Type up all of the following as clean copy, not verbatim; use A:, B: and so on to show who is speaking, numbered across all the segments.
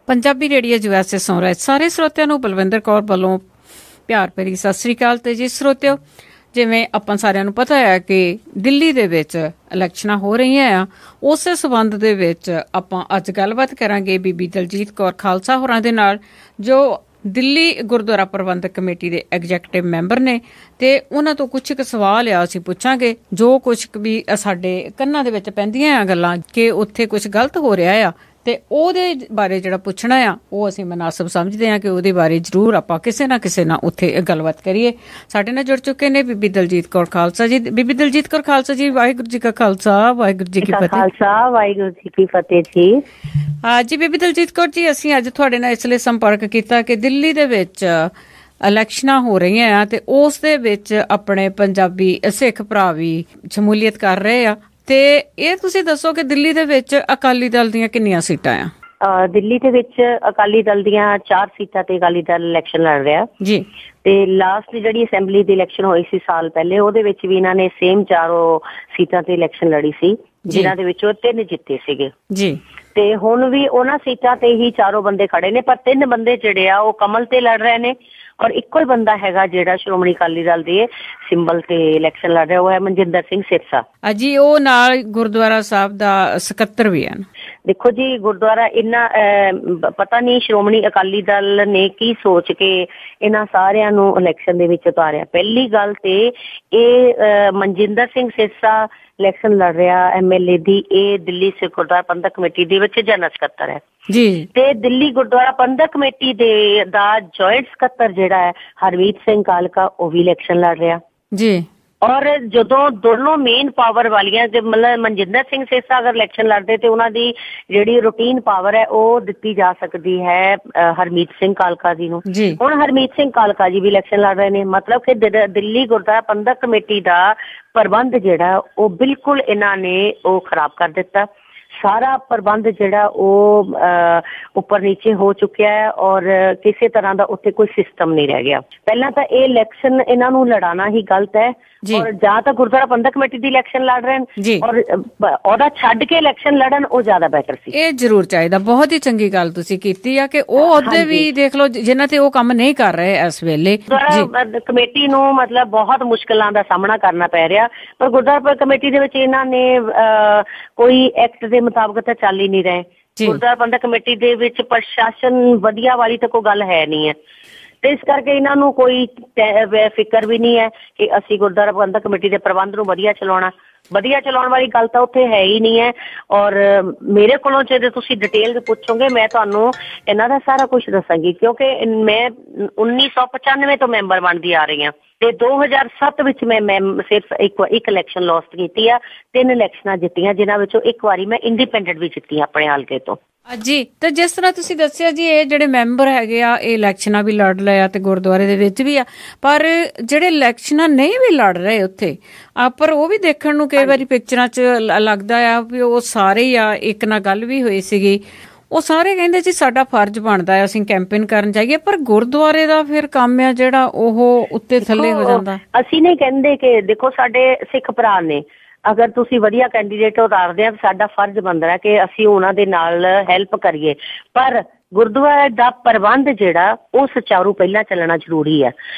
A: Punjabi radio USA ਸੁਣ ਰਹੇ ਸਾਰੇ ਸਰੋਤਿਆਂ ਨੂੰ ਬਲਵਿੰਦਰ ਕੌਰ ਵੱਲੋਂ ਪਿਆਰ ਭਰੀ ਸਤਿ ਸ੍ਰੀ ਅਕਾਲ। ਤੇ ਜੀ ਸਰੋਤਿਓ, ਜਿਵੇਂ ਆਪਾਂ ਸਾਰਿਆਂ ਨੂੰ ਪਤਾ ਹੈ ਕਿ ਦਿੱਲੀ ਦੇ ਵਿੱਚ ਇਲੈਕਸ਼ਨਾਂ ਹੋ ਰਹੀਆਂ ਆ, ਉਸੇ ਸੰਬੰਧ ਦੇ ਵਿੱਚ ਆਪਾਂ ਅੱਜ ਗੱਲਬਾਤ ਕਰਾਂਗੇ ਬੀਬੀ ਦਲਜੀਤ ਕੌਰ ਖਾਲਸਾ ਹੋਰਾਂ ਦੇ ਨਾਲ, ਜੋ ਦਿੱਲੀ ਗੁਰਦੁਆਰਾ ਪ੍ਰਬੰਧਕ ਕਮੇਟੀ ਦੇ ਐਗਜ਼ੈਕਟਿਵ ਮੈਂਬਰ ਨੇ। ਤੇ ਉਹਨਾਂ ਤੋਂ ਕੁਝ ਕੁ ਸਵਾਲ ਆ ਅਸੀਂ ਪੁੱਛਾਂਗੇ, ਜੋ ਕੁਝ ਵੀ ਸਾਡੇ ਕੰਨਾਂ ਦੇ ਵਿੱਚ ਪੈਂਦੀਆਂ ਆ ਗੱਲਾਂ ਕਿ ਉੱਥੇ ਕੁਝ ਗਲਤ ਹੋ ਰਿਹਾ ਆ, ਤੇ ਉਹਦੇ ਬਾਰੇ ਜਿਹੜਾ ਪੁੱਛਣਾ ਆ ਉਹ ਅਸੀਂ ਮਨਾਸਬ ਸਮਝਦੇ ਹਾਂ ਕਿ ਉਹਦੇ ਬਾਰੇ ਜ਼ਰੂਰ ਆਪਾਂ ਕਿਸੇ ਨਾ ਉੱਥੇ ਗੱਲਬਾਤ ਕਰੀਏ। ਸਾਡੇ ਨਾਲ ਜੁੜ ਚੁੱਕੇ ਨੇ ਬੀਬੀ ਦਲਜੀਤ ਕੌਰ ਖਾਲਸਾ ਜੀ। ਬੀਬੀ ਦਲਜੀਤ ਕੌਰ ਖਾਲਸਾ ਜੀ, ਵਾਹਿਗੁਰੂ ਜੀ ਕਾ ਖਾਲਸਾ, ਵਾਹਿਗੁਰੂ ਜੀ ਕੀ ਫਤਿਹ।
B: ਖਾਲਸਾ, ਵਾਹਿਗੁਰੂ ਜੀ ਕੀ ਫਤਿਹ ਜੀ।
A: ਜੀ ਬੀਬੀ ਦਲਜੀਤ ਕੌਰ ਜੀ, ਅਸੀਂ ਅੱਜ ਤੁਹਾਡੇ ਨਾਲ ਇਸ ਲਈ ਸੰਪਰਕ ਕੀਤਾ ਕਿ ਦਿੱਲੀ ਦੇ ਵਿੱਚ ਇਲੈਕਸ਼ਨਾਂ ਹੋ ਰਹੀਆਂ ਆ ਤੇ ਉਸ ਦੇ ਵਿੱਚ ਆਪਣੇ ਪੰਜਾਬੀ ਸਿੱਖ ਭਰਾ ਵੀ ਸ਼ਮੂਲੀਅਤ ਕਰ ਰਹੇ ਆ। ਤੇ ਇਹ ਤੁਸੀਂ ਦੱਸੋ ਕਿ ਦਿੱਲੀ ਦੇ ਵਿੱਚ ਅਕਾਲੀ ਦਲ ਦੀਆਂ ਕਿੰਨੀਆਂ ਸੀਟਾਂ ਆ?
B: ਦਿੱਲੀ ਦੇ ਵਿੱਚ ਅਕਾਲੀ ਦਲ ਦੀਆਂ 4 ਸੀਟਾਂ ਤੇ ਅਕਾਲੀ ਦਲ ਇਲੈਕਸ਼ਨ ਲੜ ਰਿਹਾ ਜੀ। ਤੇ ਲਾਸਟ ਜਿਹੜੀ ਅਸੈਂਬਲੀ ਦੀ ਇਲੈਕਸ਼ਨ ਹੋਈ ਸੀ ਸਾਲ ਪਹਿਲੇ, ਉਹਦੇ ਵਿੱਚ ਵੀ ਇਹਨਾਂ ਨੇ ਸੇਮ 4 ਸੀਟਾਂ ਤੇ ਇਲੈਕਸ਼ਨ ਲੜੀ ਸੀ, ਜਿਨ੍ਹਾਂ ਦੇ ਵਿੱਚੋਂ 3 ਜਿੱਤੇ ਸੀਗੇ ਜੀ। ਤੇ ਹੁਣ ਵੀ ਉਹਨਾਂ ਸੀਟਾਂ ਤੇ ਹੀ 4 ਬੰਦੇ ਖੜੇ ਨੇ, ਪਰ 3 ਬੰਦੇ ਜਿਹੜੇ ਆ ਉਹ ਕਮਲ ਤੇ ਲੜ ਰਹੇ ਨੇ, ਔਰ ਇੱਕੋ ਹੀ ਬੰਦਾ ਹੈਗਾ ਜਿਹੜਾ ਸ਼੍ਰੋਮਣੀ ਅਕਾਲੀ ਦਲ ਦੇ ਸਿੰਬਲ ਤੇ ਇਲੈਕਸ਼ਨ ਲੜ ਰਿਹਾ, ਉਹ ਹੈ ਮਨਜਿੰਦਰ ਸਿੰਘ ਸਿਰਸਾ
A: ਜੀ। ਉਹ ਨਾਲ ਗੁਰਦੁਆਰਾ ਸਾਹਿਬ ਦਾ ਸਕੱਤਰ ਵੀ ਹਨ।
B: ਦੇਖੋ ਜੀ, ਗੁਰਦੁਆਰਾ ਇੰਨਾ ਪਤਾ ਨਹੀਂ ਸ਼੍ਰੋਮਣੀ ਅਕਾਲੀ ਦਲ ਨੇ ਕੀ ਸੋਚ ਕੇ ਇਹਨਾਂ ਸਾਰਿਆਂ ਨੂੰ ਇਲੈਕਸ਼ਨ ਦੇ ਵਿੱਚ ਉਤਾਰਿਆ। ਪਹਿਲੀ ਗੱਲ ਤੇ ਇਹ ਮਨਜਿੰਦਰ ਸਿੰਘ ਸਿਰਸਾ ਇਲੈਕਸ਼ਨ ਲੜ ਰਿਹਾ MLA ਦੀ, ਇਹ ਦਿੱਲੀ ਸਿੱਖ ਗੁਰਦੁਆਰਾ ਪ੍ਰਬੰਧਕ ਕਮੇਟੀ ਦੇ ਵਿੱਚ ਜਨਰਲ ਸਕੱਤਰ ਹੈ ਜੀ। ਤੇ ਦਿੱਲੀ ਗੁਰਦੁਆਰਾ ਪ੍ਰਬੰਧਕ ਕਮੇਟੀ ਦਾ ਜੁਆਇੰਟ ਸਕੱਤਰ ਜਿਹੜਾ ਹੈ ਹਰਮੀਤ ਸਿੰਘ ਕਾਲਕਾ, ਉਹ ਵੀ ਇਲੈਕਸ਼ਨ ਲੜ ਰਿਹਾ ਜੀ। ਔਰ ਜਦੋਂ ਦੋਨੋਂ ਮੇਨ ਪਾਵਰ ਵਾਲੀਆਂ, ਮਤਲਬ ਮਨਜਿੰਦਰ ਸਿੰਘ ਸਿਰਸਾ ਅਗਰ ਇਲੈਕਸ਼ਨ ਲੜਦੇ ਤੇ ਉਹਨਾਂ ਦੀ ਜਿਹੜੀ ਰੂਟੀਨ ਪਾਵਰ ਹੈ ਉਹ ਦਿੱਤੀ ਜਾ ਸਕਦੀ ਹੈ ਹਰਮੀਤ ਸਿੰਘ ਕਾਲਕਾ ਜੀ ਨੂੰ। ਹੁਣ ਹਰਮੀਤ ਸਿੰਘ ਕਾਲਕਾ ਜੀ ਵੀ ਇਲੈਕਸ਼ਨ ਲੜ ਰਹੇ ਨੇ, ਮਤਲਬ ਕਿ ਦਿੱਲੀ ਗੁਰਦੁਆਰਾ ਪ੍ਰਬੰਧਕ ਕਮੇਟੀ ਦਾ ਪ੍ਰਬੰਧ ਜਿਹੜਾ ਉਹ ਬਿਲਕੁਲ ਇਹਨਾਂ ਨੇ ਉਹ ਖਰਾਬ ਕਰ ਦਿੱਤਾ। ਸਾਰਾ ਪ੍ਰਬੰਧ ਜਿਹੜਾ ਉਹ ਉੱਪਰ ਨੀਚੇ ਹੋ ਚੁੱਕਿਆ ਹੈ, ਔਰ ਕਿਸੇ ਤਰ੍ਹਾਂ ਦਾ ਉੱਥੇ ਕੋਈ ਸਿਸਟਮ ਨਹੀਂ ਰਹਿ ਗਿਆ। ਪਹਿਲਾਂ ਤਾਂ ਇਹ ਇਲੈਕਸ਼ਨ ਇਹਨਾਂ ਨੂੰ ਲੜਾਉਣਾ ਹੀ ਗਲਤ ਹੈ, ਔਰ ਜਾਂ ਤਾਂ ਗੁਰਦੁਆਰਾ ਪ੍ਰਬੰਧਕ ਕਮੇਟੀ ਦੀ ਇਲੈਕਸ਼ਨ ਲੜ ਰਹੇ ਨੇ ਔਰ ਉਹਦਾ ਛੱਡ ਕੇ ਇਲੈਕਸ਼ਨ ਲੜਨ, ਉਹ ਜ਼ਿਆਦਾ ਬੈਟਰ ਸੀ।
A: ਇਹ ਜ਼ਰੂਰ ਚਾਹੀਦਾ। ਬਹੁਤ ਹੀ ਚੰਗੀ ਗੱਲ ਤੁਸੀਂ ਕੀਤੀ ਆ ਕਿ ਉਹ ਉਹਦੇ ਵੀ ਦੇਖ ਲਓ ਜਿਨ੍ਹਾਂ ਤੇ ਉਹ ਕੰਮ ਨਹੀਂ ਕਰ ਰਹੇ ਇਸ ਵੇਲੇ।
B: ਗੁਰਦੁਆਰਾ ਕਮੇਟੀ ਨੂੰ ਮਤਲਬ ਬਹੁਤ ਮੁਸ਼ਕਿਲਾਂ ਦਾ ਸਾਹਮਣਾ ਕਰਨਾ ਪੈ ਰਿਹਾ, ਪਰ ਗੁਰਦੁਆਰਾ ਕਮੇਟੀ ਦੇ ਵਿੱਚ ਇਹਨਾਂ ਨੇ ਕੋਈ ਐਕਟ ਦੇ ਮੁਤਾਬਕ ਤਾਂ ਚੱਲ ਹੀ ਨਹੀਂ ਰਹੇ। ਗੁਰਦੁਆਰਾ ਪ੍ਰਬੰਧਕ ਕਮੇਟੀ ਦੇ ਵਿੱਚ ਪ੍ਰਸ਼ਾਸਨ ਵਧੀਆ ਵਾਲੀ ਤਾਂ ਕੋਈ ਗੱਲ ਹੈ ਨਹੀਂ ਹੈ, ਤੇ ਇਸ ਕਰਕੇ ਇਹਨਾਂ ਨੂੰ ਕੋਈ ਫਿਕਰ ਵੀ ਨਹੀਂ ਹੈ ਕਿ ਅਸੀਂ ਗੁਰਦੁਆਰਾ ਪ੍ਰਬੰਧਕ ਕਮੇਟੀ ਦੇ ਪ੍ਰਬੰਧ ਨੂੰ ਵਧੀਆ ਚਲਾਉਣ ਵਾਲੀ ਗੱਲ ਤਾਂ ਉੱਥੇ ਹੈ ਹੀ ਨਹੀਂ ਹੈ। ਔਰ ਮੇਰੇ ਕੋਲੋਂ ਜੇ ਤੁਸੀਂ ਡਿਟੇਲ ਪੁੱਛੋਗੇ, ਮੈਂ ਤੁਹਾਨੂੰ ਇਹਨਾਂ ਦਾ ਸਾਰਾ ਕੁਛ ਦੱਸਾਂਗੀ, ਕਿਉਂਕਿ ਮੈਂ 1995 ਤੋਂ ਮੈਂਬਰ ਬਣਦੀ ਆ ਰਹੀ ਹਾਂ ਤੇ 2007 ਵਿੱਚ ਮੈਂ ਸਿਰਫ ਇੱਕ ਇਲੈਕਸ਼ਨ ਲੋਸਟ ਕੀਤੀ ਆ। 3 ਇਲੈਕਸ਼ਨਾਂ ਜਿੱਤੀਆਂ, ਜਿਨ੍ਹਾਂ ਵਿੱਚੋਂ ਇੱਕ ਵਾਰੀ ਮੈਂ ਇੰਡੀਪੈਂਡੈਂਟ ਵੀ ਜਿੱਤੀ ਆਪਣੇ ਹਲਕੇ ਤੋਂ
A: ਜੀ। ਤੇ ਜਿਸ ਤਰ੍ਹਾਂ ਤੁਸੀਂ ਦੱਸਿਆ ਜੀ, ਇਹ ਜਿਹੜੇ ਮੈਂਬਰ ਹੈਗੇ ਆ ਇਹ ਇਲੈਕਸ਼ਨਾਂ ਵੀ ਲੜ ਲਏ ਆ ਤੇ ਗੁਰਦੁਆਰੇ ਦੇ ਵਿੱਚ ਵੀ ਆ, ਪਰ ਜਿਹੜੇ ਇਲੈਕਸ਼ਨਾਂ ਨਹੀਂ ਵੀ ਲੜ ਰਹੇ ਉੱਥੇ ਪਰ ਉਹ ਵੀ ਦੇਖਣ ਨੂੰ ਕਈ ਵਾਰੀ ਪਿਕਚਰਾਂ 'ਚ ਲੱਗਦਾ ਆ ਵੀ ਉਹ ਸਾਰੇ ਹੀ ਆ। ਇੱਕ ਨਾਲ ਗੱਲ ਵੀ ਹੋਈ ਸੀਗੀ, ਉਹ ਸਾਰੇ ਕਹਿੰਦੇ ਜੀ ਸਾਡਾ ਫਰਜ਼ ਬਣਦਾ ਅਸੀਂ ਕੈਂਪੇਨ ਕਰਨ ਜਾਈਏ, ਪਰ ਗੁਰਦੁਆਰੇ ਦਾ ਫਿਰ ਕੰਮ ਆ ਜਿਹੜਾ ਉਹ ਉੱਤੇ ਥੱਲੇ ਹੋ ਜਾਂਦਾ।
B: ਅਸੀਂ ਨਹੀਂ ਕਹਿੰਦੇ ਕਿ ਦੇਖੋ ਸਾਡੇ ਸਿੱਖ ਭਰਾ ਨੇ, ਅਗਰ ਤੁਸੀਂ ਵਧੀਆ ਕੈਂਡੀਡੇਟ ਉਤਾਰਦੇ ਆ, ਸਾਡਾ ਫਰਜ਼ ਬਣਦਾ ਕਿ ਅਸੀਂ ਉਹਨਾਂ ਦੇ ਨਾਲ ਹੈਲਪ ਕਰੀਏ, ਪਰ ਗੁਰਦੁਆਰਾ ਦਾ ਪ੍ਰਬੰਧ ਜਿਹੜਾ ਉਹ ਸੁਚਾਰੂ ਪਹਿਲਾਂ ਚੱਲਣਾ ਜ਼ਰੂਰੀ ਹੈ।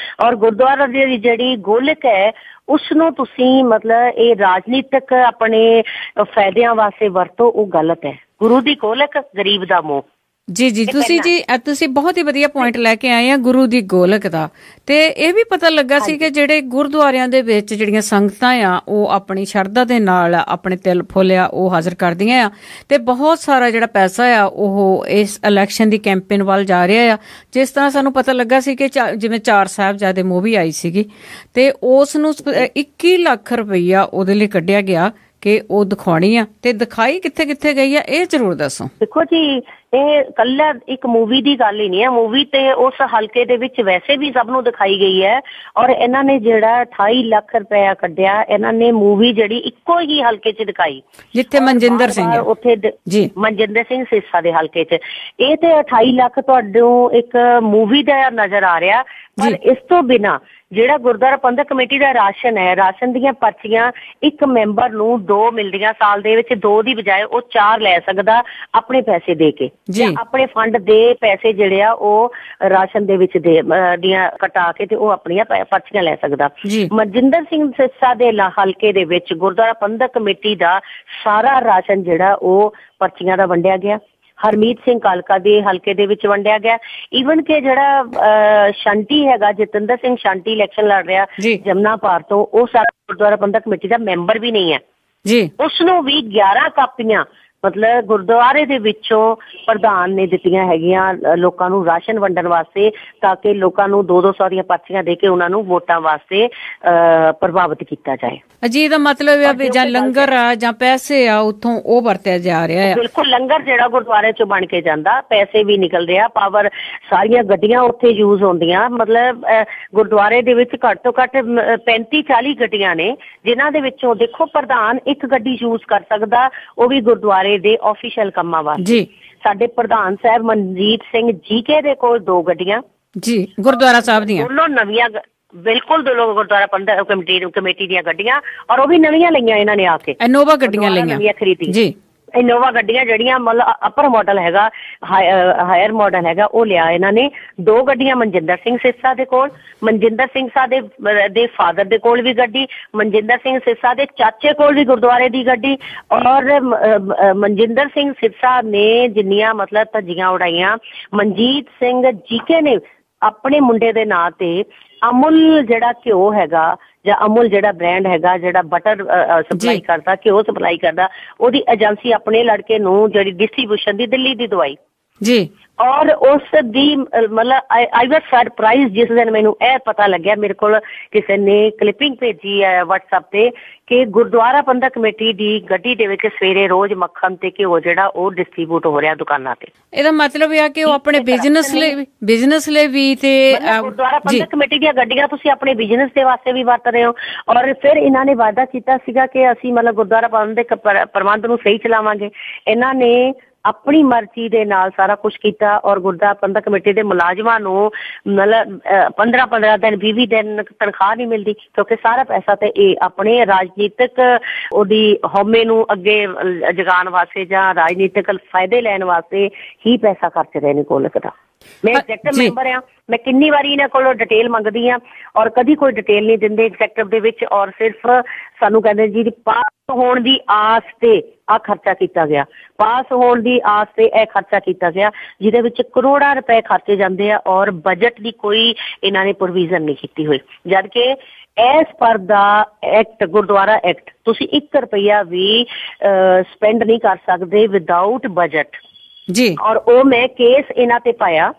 B: ਔਰ ਗੁਰਦੁਆਰਾ ਦੀ ਜਿਹੜੀ ਗੋਲਕ ਹੈ ਉਸ ਨੂੰ ਤੁਸੀਂ ਮਤਲਬ ਇਹ ਰਾਜਨੀਤਿਕ ਆਪਣੇ ਫਾਇਦਿਆਂ ਵਾਸਤੇ ਵਰਤੋ, ਉਹ ਗਲਤ ਹੈ। ਗੁਰੂ ਦੀ ਗੋਲਕ, ਗਰੀਬ ਦਾ ਮੋਹ।
A: ਜੀ ਤੁਸੀਂ ਬਹੁਤ ਹੀ ਵਧੀਆ ਪੁਆਇੰਟ ਲੈ ਕੇ ਆਏ ਆ ਗੁਰੂ ਦੀ ਗੋਲਕ ਦਾ। ਤੇ ਇਹ ਵੀ ਪਤਾ ਲੱਗਾ ਸੀ ਕਿ ਜਿਹੜੇ ਗੁਰਦੁਆਰਿਆਂ ਦੇ ਵਿੱਚ ਜਿਹੜੀਆਂ ਸੰਗਤਾਂ ਆ ਉਹ ਆਪਣੀ ਸ਼ਰਧਾ ਦੇ ਨਾਲ ਆਪਣੇ ਤਿਲ ਫੁੱਲ ਆ ਉਹ ਹਾਜ਼ਰ ਕਰਦੀਆਂ ਆ, ਤੇ ਬਹੁਤ ਸਾਰਾ ਜਿਹੜਾ ਪੈਸਾ ਆ ਉਹ ਇਸ ਇਲੈਕਸ਼ਨ ਦੀ ਕੈਂਪੇਨ ਵੱਲ ਜਾ ਰਿਹਾ ਆ। ਜਿਸ ਤਰ੍ਹਾਂ ਸਾਨੂੰ ਪਤਾ ਲੱਗਾ ਸੀ ਕਿ ਜਿਵੇਂ 4 ਸਾਹਿਬਜ਼ਾਦੇ ਮੂਵੀ ਆਈ ਸੀਗੀ ਤੇ ਉਸ ਨੂੰ 21 ਲੱਖ ਰੁਪਈਆ ਉਹਦੇ ਲਈ ਕੱਢਿਆ ਗਿਆ ਕਿ ਉਹ ਦਿਖਾਉਣੀ ਆ, ਤੇ ਦਿਖਾਈ ਕਿੱਥੇ ਕਿੱਥੇ ਗਈ ਆ ਇਹ ਜ਼ਰੂਰ ਦੱਸੋ।
B: ਦੇਖੋ ਜੀ, ਇਹ ਕੱਲਾ ਇੱਕ ਮੂਵੀ ਦੀ ਗੱਲ ਹੀ ਨਹੀਂ ਹੈ। ਮੂਵੀ ਤੇ ਉਸ ਹਲਕੇ ਦੇ ਵਿੱਚ ਵੈਸੇ ਵੀ ਸਭ ਨੂੰ ਦਿਖਾਈ ਗਈ ਹੈ, ਔਰ ਇਹਨਾਂ ਨੇ ਜਿਹੜਾ 28 ਲੱਖ ਰੁਪਇਆ ਕੱਢਿਆ, ਇਹਨਾਂ ਨੇ ਮੂਵੀ ਜਿਹੜੀ ਇੱਕੋ ਹੀ ਹਲਕੇ 'ਚ ਦਿਖਾਈ ਜਿੱਥੇ ਮਨਜਿੰਦਰ ਸਿੰਘ ਉੱਥੇ ਜੀ, ਮਨਜਿੰਦਰ ਸਿੰਘ ਸਿਰਸਾ ਦੇ ਹਲਕੇ 'ਚ। ਇਹ ਤੇ 28 ਲੱਖ ਤੁਹਾਨੂੰ ਇੱਕ ਮੂਵੀ ਦਾ ਨਜ਼ਰ ਆ ਰਿਹਾ, ਪਰ ਇਸ ਤੋਂ ਬਿਨਾਂ ਜਿਹੜਾ ਗੁਰਦੁਆਰਾ ਪ੍ਰਬੰਧਕ ਕਮੇਟੀ ਦਾ ਰਾਸ਼ਨ ਹੈ, ਰਾਸ਼ਨ ਦੀਆਂ ਪਰਚੀਆਂ ਇੱਕ ਮੈਂਬਰ ਨੂੰ 2 ਮਿਲਦੀਆਂ ਸਾਲ ਦੇ ਵਿੱਚ, 2 ਦੀ ਬਜਾਏ ਉਹ 4 ਲੈ ਸਕਦਾ ਆਪਣੇ ਪੈਸੇ ਦੇ ਕੇ, ਜਾਂ ਆਪਣੇ ਫੰਡ ਦੇ ਪੈਸੇ ਜਿਹੜੇ ਆ ਉਹ ਰਾਸ਼ਨ ਦੇ ਵਿੱਚ ਦੀਆਂ ਕਟਾ ਕੇ ਤੇ ਉਹ ਆਪਣੀਆਂ ਪਰਚੀਆਂ ਲੈ ਸਕਦਾ। ਮਨਜਿੰਦਰ ਸਿੰਘ ਸਿਰਸਾ ਦੇ ਹਲਕੇ ਦੇ ਵਿੱਚ ਗੁਰਦੁਆਰਾ ਪ੍ਰਬੰਧਕ ਕਮੇਟੀ ਦਾ ਸਾਰਾ ਰਾਸ਼ਨ ਜਿਹੜਾ ਉਹ ਪਰਚੀਆਂ ਦਾ ਵੰਡਿਆ ਗਿਆ। ਹਰਮੀਤ ਸਿੰਘ ਕਾਲਕਾ ਦੇ ਹਲਕੇ ਦੇ ਵਿੱਚ ਵੰਡਿਆ ਗਿਆ। ਈਵਨ ਕਿ ਜਿਹੜਾ ਸ਼ਾਂਟੀ ਹੈਗਾ, ਜਤਿੰਦਰ ਸਿੰਘ ਸ਼ਾਂਟੀ ਇਲੈਕਸ਼ਨ ਲੜ ਰਿਹਾ ਜਮਨਾ ਪਾਰ ਤੋਂ, ਉਹ ਸਾਰਾ ਗੁਰਦੁਆਰਾ ਪ੍ਰਬੰਧਕ ਕਮੇਟੀ ਦਾ ਮੈਂਬਰ ਵੀ ਨਹੀਂ ਹੈ ਜੀ। ਉਸਨੂੰ ਵੀ 11 ਕਾਪੀਆਂ ਮਤਲਬ ਗੁਰਦੁਆਰੇ ਦੇ ਵਿੱਚੋਂ ਪ੍ਰਧਾਨ ਨੇ ਦਿੱਤੀਆਂ ਹੈਗੀਆਂ ਲੋਕਾਂ ਨੂੰ ਰਾਸ਼ਨ ਵੰਡਣ ਵਾਸਤੇ, ਤਾਂ ਕਿ ਲੋਕਾਂ ਨੂੰ 200 ਦੀਆਂ ਪਰਚੀਆਂ ਦੇ ਕੇ ਉਹਨਾਂ ਨੂੰ ਵੋਟਾਂ ਵਾਸਤੇ ਪ੍ਰਭਾਵਿਤ ਕੀਤਾ ਜਾਏ।
A: ਜੀ ਇਹਦਾ ਮਤਲਬ ਆ ਵੀ ਜਾਂ ਲੰਗਰ ਆ ਜਾਂ ਪੈਸੇ ਆ ਉੱਥੋਂ ਉਹ ਵਰਤਿਆ ਜਾ ਰਿਹਾ ਹੈ।
B: ਬਿਲਕੁਲ, ਲੰਗਰ ਜਿਹੜਾ ਗੁਰਦੁਆਰੇ ਚੋਂ ਬਣ ਕੇ ਜਾਂਦਾ, ਪੈਸੇ ਵੀ ਨਿਕਲਦੇ ਆ, ਪਾਵਰ ਸਾਰੀਆਂ ਗੱਡੀਆਂ ਉੱਥੇ ਯੂਜ਼ ਹੁੰਦੀਆਂ। ਮਤਲਬ ਗੁਰਦੁਆਰੇ ਦੇ ਵਿੱਚ ਘੱਟ ਤੋਂ ਘੱਟ 35-40 ਗੱਡੀਆਂ ਨੇ, ਜਿਨ੍ਹਾਂ ਦੇ ਵਿੱਚੋਂ ਦੇਖੋ ਪ੍ਰਧਾਨ ਇੱਕ ਗੱਡੀ ਯੂਜ਼ ਕਰ ਸਕਦਾ, ਉਹ ਵੀ ਗੁਰਦੁਆਰੇ ਦੇ ਆਫੀਸ਼ੀਅਲ ਕੰਮਾਂ ਵਾਸਤੇ। ਸਾਡੇ ਪ੍ਰਧਾਨ ਸਾਹਿਬ ਮਨਜੀਤ ਸਿੰਘ ਜੀਕੇ ਦੇ ਕੋਲ 2 ਗੱਡੀਆਂ
A: ਜੀ ਗੁਰਦੁਆਰਾ ਸਾਹਿਬ ਦੀਆਂ,
B: ਦੋਨੋਂ ਨਵੀਆਂ, ਬਿਲਕੁਲ ਦੋ ਲੋਕ ਗੁਰਦੁਆਰਾ ਪ੍ਰਬੰਧਕ ਕਮੇਟੀ ਦੀਆਂ ਗੱਡੀਆਂ, ਔਰ ਉਹ ਵੀ ਨਵੀਆਂ ਲਈਆਂ ਇਹਨਾਂ ਨੇ ਆ ਕੇ,
A: ਇਨੋਵਾ ਗੱਡੀਆਂ ਲਈਆਂ
B: ਖਰੀਦੀ ਜੀ। ਇਨੋਵਾ ਗੱਡੀਆਂ ਜਿਹੜੀਆਂ ਮਤਲਬ ਅਪਰ ਮਾਡਲ ਹੈਗਾ, ਹਾਇਰ ਮਾਡਲ ਹੈਗਾ, ਉਹ ਲਿਆ ਇਹਨਾਂ ਨੇ। 2 ਗੱਡੀਆਂ ਮਨਜਿੰਦਰ ਸਿੰਘ ਸਿਰਸਾ ਦੇ ਕੋਲ, ਮਨਜਿੰਦਰ ਸਿੰਘ ਸਿਰਸਾ ਦੇ ਫਾਦਰ ਦੇ ਕੋਲ ਵੀ ਗੱਡੀ, ਮਨਜਿੰਦਰ ਸਿੰਘ ਸਿਰਸਾ ਦੇ ਚਾਚੇ ਕੋਲ ਵੀ ਗੁਰਦੁਆਰੇ ਦੀ ਗੱਡੀ, ਔਰ ਮਨਜਿੰਦਰ ਸਿੰਘ ਸਿਰਸਾ ਨੇ ਜਿੰਨੀਆਂ ਮਤਲਬ ਧੱਜੀਆਂ ਉਡਾਈਆਂ, ਮਨਜੀਤ ਸਿੰਘ ਜੀਕੇ ਨੇ ਆਪਣੇ ਮੁੰਡੇ ਦੇ ਨਾਂ ਤੇ ਅਮੁਲ ਜਿਹੜਾ ਘਿਓ ਹੈਗਾ, ਜਾਂ ਅਮੁਲ ਜਿਹੜਾ ਬ੍ਰਾਂਡ ਹੈਗਾ, ਜਿਹੜਾ ਬਟਰ ਸਪਲਾਈ ਕਰਦਾ, ਘਿਓ ਸਪਲਾਈ ਕਰਦਾ, ਉਹਦੀ ਏਜੰਸੀ ਆਪਣੇ ਲੜਕੇ ਨੂੰ ਜਿਹੜੀ ਡਿਸਟ੍ਰੀਬਿਊਸ਼ਨ ਦੀ ਦਿੱਲੀ ਦੀ ਦਵਾਈ ਜੀ। ਔਰ ਉਸ ਦੀ ਮਤਲਬ ਆਈ ਵਾਸ ਸਰਪ੍ਰਾਈਜ਼ ਜਿਸ ਦਿਨ ਮੈਨੂੰ ਇਹ ਪਤਾ ਲੱਗਿਆ, ਮੇਰੇ ਕੋਲ ਕਿਸੇ ਨੇ ਕਲਿੱਪਿੰਗ ਭੇਜੀ ਹੈ WhatsApp ਤੇ, ਕਿ ਗੁਰਦੁਆਰਾ ਪ੍ਰਬੰਧਕ ਕਮੇਟੀ ਦੀ ਗੱਡੀ ਦੇ ਵਿੱਚ ਸਵੇਰੇ ਰੋਜ਼ ਮੱਖਣ ਤੇ ਘਿਓ ਜਿਹੜਾ ਉਹ ਡਿਸਟ੍ਰੀਬਿਊਟ ਹੋ ਰਿਹਾ ਦੁਕਾਨਾਂ ਤੇ।
A: ਇਹਦਾ ਮਤਲਬ ਇਹ ਆ ਕਿ ਉਹ ਆਪਣੇ ਬਿਜ਼ਨਸ ਲਈ ਵੀ ਤੇ
B: ਗੁਰਦੁਆਰਾ ਪ੍ਰਬੰਧਕ ਕਮੇਟੀ ਦੀਆਂ ਗੱਡੀਆਂ ਤੁਸੀਂ ਆਪਣੇ ਬਿਜ਼ਨਸ ਦੇ ਵਾਸਤੇ ਵੀ ਵਰਤ ਰਹੇ ਹੋ। ਔਰ ਫਿਰ ਇਹਨਾਂ ਨੇ ਵਾਅਦਾ ਕੀਤਾ ਸੀਗਾ ਕਿ ਅਸੀਂ ਮਤਲਬ ਗੁਰਦੁਆਰਾ ਪ੍ਰਬੰਧ ਨੂੰ ਸਹੀ ਚਲਾਵਾਂਗੇ। ਇਹਨਾਂ ਨੇ ਆਪਣੀ ਮਰਜ਼ੀ ਦੇ ਨਾਲ ਸਾਰਾ ਕੁਛ ਕੀਤਾ, ਔਰ ਗੁਰਦੁਆਰਾ ਪ੍ਰਬੰਧਕ ਕਮੇਟੀ ਦੇ ਮੁਲਾਜ਼ਮਾਂ ਨੂੰ ਮਤਲਬ 15-15 ਦਿਨ 20 ਦਿਨ ਤਨਖਾਹ ਨਹੀਂ ਮਿਲਦੀ, ਕਿਉਂਕਿ ਸਾਰਾ ਪੈਸਾ ਤੇ ਇਹ ਆਪਣੇ ਰਾਜਨੀਤਿਕ ਉਹਦੀ ਹਉਮੈ ਨੂੰ ਅੱਗੇ ਜਗਾਉਣ ਵਾਸਤੇ ਜਾਂ ਰਾਜਨੀਤਿਕ ਫਾਇਦੇ ਲੈਣ ਵਾਸਤੇ ਹੀ ਪੈਸਾ ਖਰਚ ਰਹੇ ਨੇ ਕੋਲਕ ਦਾ। ਮੈਂ ਐਗਜ਼ੈਕਟਿਵ ਮੈਂਬਰ ਆ, ਮੈਂ ਕਿੰਨੀ ਵਾਰੀ ਇਹਨਾਂ ਕੋਲੋਂ ਡਿਟੇਲ ਮੰਗਦੀ ਹਾਂ, ਔਰ ਕਦੀ ਕੋਈ ਡਿਟੇਲ ਨਹੀਂ ਦਿੰਦੇ ਐਗਜ਼ੈਕਟਿਵ ਦੇ ਵਿੱਚ, ਔਰ ਸਿਰਫ ਸਾਨੂੰ ਕਹਿੰਦੇ ਜੀ ਪਾਸ ਹੋਣ ਦੀ ਆਸ ਤੇ ਆਹ ਖਰਚਾ ਕੀਤਾ ਗਿਆ, ਪਾਸ ਹੋਣ ਦੀ ਆਸ ਤੇ ਇਹ ਖਰਚਾ ਕੀਤਾ ਗਿਆ, ਜਿਹਦੇ ਵਿੱਚ ਕਰੋੜਾਂ ਰੁਪਏ ਖਰਚੇ ਜਾਂਦੇ ਆ, ਔਰ ਬਜਟ ਦੀ ਕੋਈ ਇਹਨਾਂ ਨੇ ਪ੍ਰੋਵੀਜ਼ਨ ਨਹੀਂ ਕੀਤੀ ਹੋਈ। ਜਦ ਕਿ ਐਸ ਪਰ ਦਾ ਐਕਟ, ਗੁਰਦੁਆਰਾ ਐਕਟ, ਤੁਸੀਂ 1 ਰੁਪਈਆ ਵੀ ਸਪੈਂਡ ਨਹੀਂ ਕਰ ਸਕਦੇ ਵਿਦਾਊਟ ਬਜਟ ਜੀ। ਔਰ ਉਹ ਮੈਂ ਕੇਸ ਇਹਨਾਂ ਤੇ ਪਾਇਆ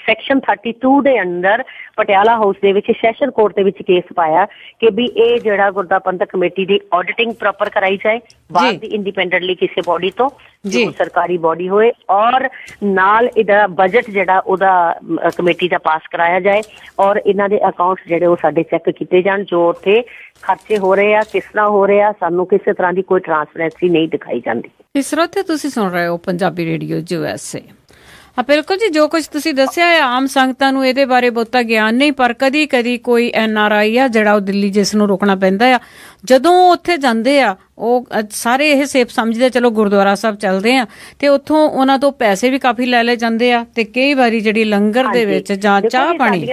B: ਸੈਕਸ਼ਨ 32 ਦੇ ਅੰਦਰ, ਪਟਿਆਲਾ ਹਾਊਸ ਦੇ ਵਿੱਚ ਸੈਸ਼ਨ ਕੋਰਟ ਦੇ ਵਿੱਚ ਕੇਸ ਪਾਇਆ ਕਿ ਵੀ ਇਹ ਜਿਹੜਾ ਗੁਰਦੁਆਰਾ ਪ੍ਰਬੰਧਕ ਕਮੇਟੀ ਦੀ ਆਡਿਟਿੰਗ ਪ੍ਰੋਪਰ ਕਰਾਈ ਜਾਏ ਬਾਹਰ ਦੀ ਇੰਡੀਪੈਂਡੈਂਟਲੀ ਕਿਸੇ ਬੋਡੀ ਤੋਂ, ਜੋ ਸਰਕਾਰੀ ਬੋਡੀ ਹੋਏ, ਔਰ ਨਾਲ ਇਹਦਾ ਬਜਟ ਜਿਹੜਾ ਉਹਦਾ ਕਮੇਟੀ ਦਾ ਪਾਸ ਕਰਾਇਆ ਜਾਏ, ਔਰ ਇਹਨਾਂ ਦੇ ਅਕਾਊਂਟਸ ਜਿਹੜੇ ਉਹ ਸਾਡੇ ਚੈੱਕ ਕੀਤੇ ਜਾਣ, ਜੋ ਉੱਥੇ ਖਰਚੇ ਹੋ ਰਹੇ ਆ, ਕਿਸ ਤਰ੍ਹਾਂ ਹੋ ਰਹੇ ਆ, ਸਾਨੂੰ ਕਿਸੇ ਤਰ੍ਹਾਂ ਦੀ ਕੋਈ ਟਰਾਂਸਪੇਰੈਂਸੀ ਨਹੀਂ ਦਿਖਾਈ ਜਾਂਦੀ।
A: ਇਸ ਸਰੋਤੇ ਤੁਸੀਂ ਸੁਣ ਰਹੇ ਹੋ ਪੰਜਾਬੀ ਰੇਡੀਓ USA। ਹਾਂ ਬਿਲਕੁਲ ਜੀ, ਜੋ ਕੁਝ ਤੁਸੀਂ ਦੱਸਿਆ ਹੈ ਆਮ ਸੰਗਤਾਂ ਨੂੰ ਇਹਦੇ ਬਾਰੇ ਬਹੁਤਾ ਗਿਆਨ ਨਹੀਂ, ਪਰ ਕਦੀ ਕੋਈ NRI ਆ ਜਿਹੜਾ ਉਹ ਦਿੱਲੀ ਜਿਸ ਨੂੰ ਰੋਕਣਾ ਪੈਂਦਾ ਆ, ਜਦੋਂ ਉੱਥੇ ਜਾਂਦੇ ਆ ਉਹ ਸਾਰੇ ਇਹ ਸੇਫ ਸਮਝਦੇ ਚਲੋ ਗੁਰਦੁਆਰਾ ਸਾਹਿਬ ਚੱਲਦੇ ਆ, ਤੇ ਉੱਥੋਂ ਉਹਨਾਂ ਤੋਂ ਪੈਸੇ ਵੀ ਕਾਫੀ ਲੈ ਲਏ ਜਾਂਦੇ ਆ, ਤੇ ਕਈ ਵਾਰੀ ਜਿਹੜੀ ਲੰਗਰ ਦੇ ਵਿੱਚ ਜਾਂ ਚਾਹ ਪਾਣੀ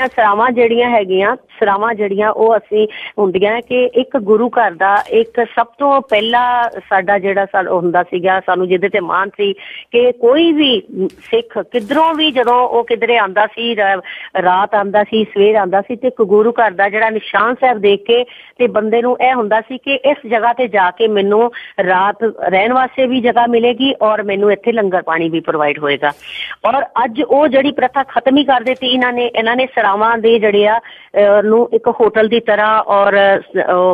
B: ਸਰਾਵਾਂ ਜਿਹੜੀਆਂ ਉਹ ਅਸੀਂ ਹੁੰਦੀਆਂ ਕਿ ਇੱਕ ਗੁਰੂ ਘਰ ਦਾ ਇੱਕ ਸਭ ਤੋਂ ਪਹਿਲਾ ਸਾਡਾ ਜਿਹੜਾ ਹੁੰਦਾ ਸੀਗਾ, ਸਾਨੂੰ ਜਿਹਦੇ ਤੇ ਮਾਣ ਸੀ ਕਿ ਕੋਈ ਵੀ ਸਿੱਖ ਕਿੱਧਰੋਂ ਵੀ ਜਦੋਂ ਉਹ ਕਿਧਰੇ ਆਉਂਦਾ ਸੀ, ਰਾਤ ਆਉਂਦਾ ਸੀ, ਸਵੇਰ ਆਉਂਦਾ ਸੀ, ਤੇ ਇੱਕ ਗੁਰੂ ਘਰ ਦਾ ਜਿਹੜਾ ਨਿਸ਼ਾਨ ਸਾਹਿਬ ਦੇਖ ਕੇ ਤੇ ਬੰਦੇ ਨੂੰ ਇਹ ਹੁੰਦਾ ਸੀ ਕਿ ਇਸ ਜਗ੍ਹਾ ਤੇ ਜਾ ਕੇ ਮੈਨੂੰ ਰਾਤ ਰਹਿਣ ਵਾਸਤੇ ਵੀ ਜਗ੍ਹਾ ਮਿਲੇਗੀ, ਔਰ ਮੈਨੂੰ ਇੱਥੇ ਲੰਗਰ ਪਾਣੀ ਵੀ ਪ੍ਰੋਵਾਈਡ ਹੋਏਗਾ। ਔਰ ਅੱਜ ਉਹ ਜਿਹੜੀ ਪ੍ਰਥਾ ਖਤਮ ਹੀ ਕਰ ਦਿੱਤੀ ਇਹਨਾਂ ਨੇ ਸਰਾਵਾਂ ਦੇ ਜਿਹੜੇ ਆ ਨੂੰ ਇੱਕ ਹੋਟਲ ਦੀ ਤਰ੍ਹਾਂ ਔਰ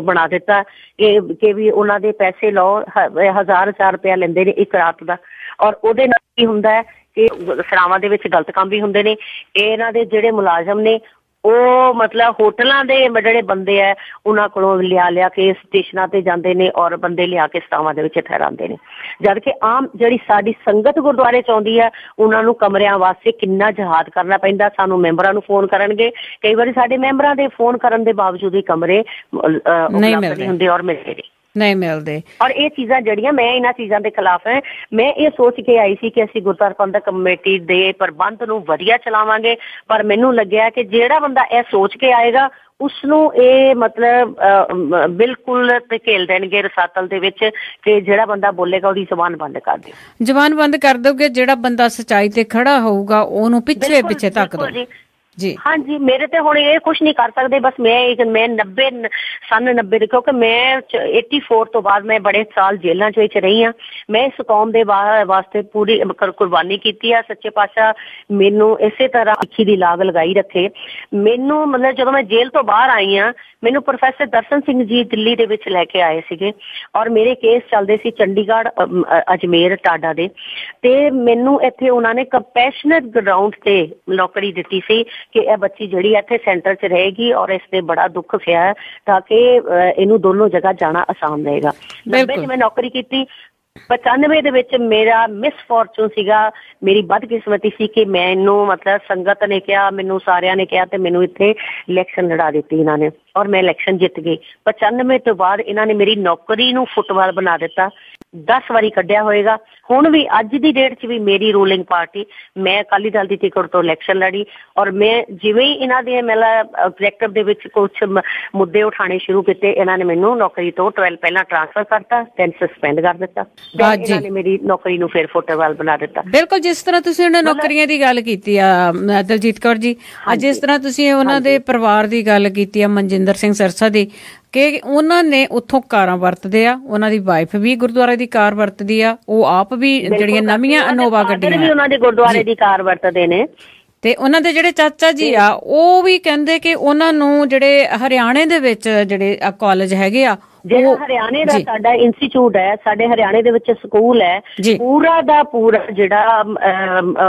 B: ਬਣਾ ਦਿੱਤਾ ਕਿ ਵੀ ਉਹਨਾਂ ਦੇ ਪੈਸੇ ਲਓ, 1000 ਰੁਪਇਆ ਲੈਂਦੇ ਨੇ ਇੱਕ ਰਾਤ ਦਾ। ਔਰ ਉਹਦੇ ਨਾਲ ਕੀ ਹੁੰਦਾ ਹੈ ਕਿ ਸਰਾਵਾਂ ਦੇ ਵਿੱਚ ਗਲਤ ਕੰਮ ਵੀ ਹੁੰਦੇ ਨੇ। ਇਹਨਾਂ ਦੇ ਜਿਹੜੇ ਮੁਲਾਜ਼ਮ ਨੇ ਉਹ ਮਤਲਬ ਹੋਟਲਾਂ ਦੇ ਜਿਹੜੇ ਬੰਦੇ ਹੈ ਉਹਨਾਂ ਕੋਲੋਂ ਲਿਆ ਕੇ ਸਟੇਸ਼ਨਾਂ ਤੇ ਜਾਂਦੇ ਨੇ ਔਰ ਬੰਦੇ ਲਿਆ ਕੇ ਸਟਾਵਾਂ ਦੇ ਵਿੱਚ ਠਹਿਰਾਉਂਦੇ ਨੇ, ਜਦ ਕਿ ਆਮ ਜਿਹੜੀ ਸਾਡੀ ਸੰਗਤ ਗੁਰਦੁਆਰੇ ਚ ਆਉਂਦੀ ਹੈ ਉਹਨਾਂ ਨੂੰ ਕਮਰਿਆਂ ਵਾਸਤੇ ਕਿੰਨਾ ਜਹਾਦ ਕਰਨਾ ਪੈਂਦਾ। ਸਾਨੂੰ ਮੈਂਬਰਾਂ ਨੂੰ ਫੋਨ ਕਰਨਗੇ, ਕਈ ਵਾਰੀ ਸਾਡੇ ਮੈਂਬਰਾਂ ਦੇ ਫੋਨ ਕਰਨ ਦੇ ਬਾਵਜੂਦ ਹੀ ਕਮਰੇ ਨਹੀਂ ਹੁੰਦੇ ਔਰ ਮਿਲਦੇ ਨਹੀਂ ਮਿਲਦੇ। ਔਰ ਇਹ ਚੀਜ਼ਾਂ ਜਿਹੜੀਆਂ, ਮੈਂ ਇਹਨਾਂ ਚੀਜ਼ਾਂ ਦੇ ਖਿਲਾਫ ਹੈ। ਮੈਂ ਇਹ ਸੋਚ ਕੇ ਆਈ ਸੀ ਕਿ ਅਸੀਂ ਗੁਰਦੁਆਰਾ ਪ੍ਰਬੰਧਕ ਕਮੇਟੀ ਦੇ ਪ੍ਰਬੰਧ ਨੂੰ ਵਧੀਆ ਚਲਾਵਾਂਗੇ, ਪਰ ਮੈਨੂੰ ਲੱਗਿਆ ਕਿ ਜਿਹੜਾ ਬੰਦਾ ਇਹ ਸੋਚ ਕੇ ਆਏਗਾ ਉਸਨੂੰ ਇਹ ਮਤਲਬ ਬਿਲਕੁਲ ਧਕੇਲ ਦੇਣਗੇ ਰਸਾਤਲ ਦੇ ਵਿੱਚ ਕਿ ਜਿਹੜਾ ਬੰਦਾ ਬੋਲੇਗਾ ਉਹਦੀ ਜ਼ੁਬਾਨ ਬੰਦ ਕਰ ਦਿਓ।
A: ਜ਼ੁਬਾਨ ਬੰਦ ਕਰ ਦੋਗੇ, ਜਿਹੜਾ ਬੰਦਾ ਸੱਚਾਈ ਤੇ ਖੜਾ ਹੋਊਗਾ ਉਹਨੂੰ ਪਿੱਛੇ ਧੱਕ ਦੋ ਜੀ। ਹਾਂਜੀ, ਮੇਰੇ ਤੇ ਹੁਣ ਇਹ ਕੁਛ ਨਹੀਂ ਕਰ ਸਕਦੇ। ਬਸ ਮੈਂ 90 ਦੇ, ਕਿਉਂਕਿ ਮੈਂ 84 ਤੋਂ ਬਾਅਦ ਮੈਂ ਬੜੇ ਸਾਲ ਜੇਲ੍ਹਾਂ ਚ ਵਿੱਚ ਰਹੀ ਹਾਂ। ਮੈਂ ਇਸ ਕੌਮ ਦੇ ਵਾਸਤੇ ਪੂਰੀ ਕੁਰਬਾਨੀ ਕੀਤੀ ਆ। ਸੱਚੇ ਪਾਤਸ਼ਾਹ ਮੈਨੂੰ ਇਸੇ ਤਰ੍ਹਾਂ ਅੱਖੀ ਦੀ ਲਾਗ ਲਗਾਈ ਰੱਖੇ। ਮੈਨੂੰ ਮਤਲਬ ਜਦੋਂ ਮੈਂ ਜੇਲ੍ਹ ਤੋਂ ਬਾਹਰ ਆਈ ਹਾਂ, ਮੈਨੂੰ ਪ੍ਰੋਫੈਸਰ ਦਰਸ਼ਨ ਸਿੰਘ ਜੀ ਦਿੱਲੀ ਦੇ ਵਿੱਚ ਲੈ ਕੇ ਆਏ ਸੀਗੇ ਔਰ ਮੇਰੇ ਕੇਸ ਚੱਲਦੇ ਸੀ ਚੰਡੀਗੜ੍ਹ, ਅਜਮੇਰ, ਟਾਡਾ ਦੇ, ਤੇ ਮੈਨੂੰ ਇੱਥੇ ਉਹਨਾਂ ਨੇ ਕੰਪੈਸ਼ਨੇਟ ਗਰਾਊਂਡ ਤੇ ਨੌਕਰੀ ਦਿੱਤੀ ਸੀ ਕਿ ਇਹ ਬੱਚੀ ਜਿਹੜੀ ਇੱਥੇ ਸੈਂਟਰ 'ਚ ਰਹੇਗੀ ਔਰ ਇਸ ਤੇ ਬੜਾ ਦੁੱਖ ਪਿਆ ਤਾਂ ਕਿ ਇਹਨੂੰ ਦੋਨੋਂ ਜਗ੍ਹਾ ਜਾਣਾ ਆਸਾਨ ਰਹੇਗਾ। 90 'ਚ ਮੈਂ ਨੌਕਰੀ ਕੀਤੀ। 95 ਦੇ ਵਿੱਚ ਮੇਰਾ ਮਿਸਫੋਰਚੂਨ ਸੀਗਾ, ਮੇਰੀ ਬਦਕਿਸਮਤੀ ਸੀ ਕਿ ਮੈਨੂੰ ਮਤਲਬ ਸੰਗਤ ਨੇ ਕਿਹਾ, ਮੈਨੂੰ ਸਾਰਿਆਂ ਨੇ ਕਿਹਾ ਤੇ ਮੈਨੂੰ ਇੱਥੇ ਇਲੈਕਸ਼ਨ ਲੜਾ ਦਿੱਤੀ ਇਹਨਾਂ ਨੇ ਔਰ ਮੈਂ ਇਲੈਕਸ਼ਨ ਜਿੱਤ ਗਈ। 95 ਤੋਂ ਬਾਅਦ ਇਹਨਾਂ ਨੇ ਮੇਰੀ ਨੌਕਰੀ ਨੂੰ ਫੁੱਟਬਾਲ ਬਣਾ ਦਿੱਤਾ। 10 ਵਾਰੀ ਕੱਢਿਆ ਹੋਏਗਾ। ਹੁਣ ਵੀ ਅੱਜ ਦੀ ਡੇਟ 'ਚ ਵੀ ਮੇਰੀ ਰੂਲਿੰਗ ਪਾਰਟੀ, ਮੈਂ ਅਕਾਲੀ ਦਲ ਦੀ ਟਿਕਟ ਤੋਂ ਇਲੈਕਸ਼ਨ ਲੜੀ ਔਰ ਮੈਂ ਜਿਵੇਂ ਹੀ ਇਹਨਾਂ ਦੇ ਮਤਲਬ ਐਗਜ਼ੈਕਟਿਵ ਦੇ ਵਿੱਚ ਕੁਛ ਮੁੱਦੇ ਉਠਾਣੇ ਸ਼ੁਰੂ ਕੀਤੇ, ਇਹਨਾਂ ਨੇ ਮੈਨੂੰ ਨੌਕਰੀ ਤੋਂ 12 ਪਹਿਲਾਂ ਟ੍ਰਾਂਸਫਰ ਕਰਤਾ, then ਸਸਪੈਂਡ ਕਰ ਦਿੱਤਾ। ਇਹਨਾਂ ਨੇ ਮੇਰੀ ਨੌਕਰੀ ਨੂੰ ਫਿਰ ਫੁੱਟਬਾਲ ਬਣਾ ਦਿੱਤਾ। ਬਿਲਕੁਲ, ਜਿਸ ਤਰ੍ਹਾਂ ਤੁਸੀਂ ਉਹਨਾਂ ਨੌਕਰੀਆਂ ਦੀ ਗੱਲ ਕੀਤੀ ਆ ਦਲਜੀਤ ਕੌਰ ਜੀ, ਜਿਸ ਤਰ੍ਹਾਂ ਤੁਸੀਂ ਉਹਨਾਂ ਦੇ ਪਰਿਵਾਰ ਦੀ ਗੱਲ ਕੀਤੀ ਆ, ਮਨਜਿੰਦਰ ਸਿੰਘ ਸਿਰਸਾ ਦੀ, ਕਿ ਉਹਨਾਂ ਨੇ ਉੱਥੋਂ ਕਾਰਾਂ ਵਰਤਦੇ ਆ, ਉਹਨਾਂ ਦੀ ਵਾਈਫ ਵੀ ਗੁਰਦੁਆਰੇ ਦੀ ਕਾਰ ਵਰਤਦੀ ਆ, ਉਹ ਆਪ ਵੀ ਜਿਹੜੀਆਂ ਨਵੀਆਂ ਇਨੋਵਾ ਗੱਡੀਆਂ ਵੀ ਉਹਨਾਂ ਦੇ ਗੁਰਦੁਆਰੇ ਦੀ ਕਾਰ ਵਰਤਦੇ ਨੇ, ਤੇ ਉਹਨਾਂ ਦੇ ਜਿਹੜੇ ਚਾਚਾ ਜੀ ਆ ਉਹ ਵੀ ਕਹਿੰਦੇ ਕਿ ਉਹਨਾਂ ਨੂੰ ਜਿਹੜੇ ਹਰਿਆਣੇ ਦੇ ਵਿੱਚ ਜਿਹੜੇ ਕਾਲਜ ਹੈਗੇ ਆ, ਜਿਹੜਾ ਹਰਿਆਣੇ ਦਾ ਸਾਡਾ ਇੰਸਟੀਚਿਊਟ ਹੈ, ਸਾਡੇ ਹਰਿਆਣੇ ਦੇ ਵਿੱਚ ਸਕੂਲ ਹੈ, ਪੂਰਾ ਦਾ ਪੂਰਾ ਜਿਹੜਾ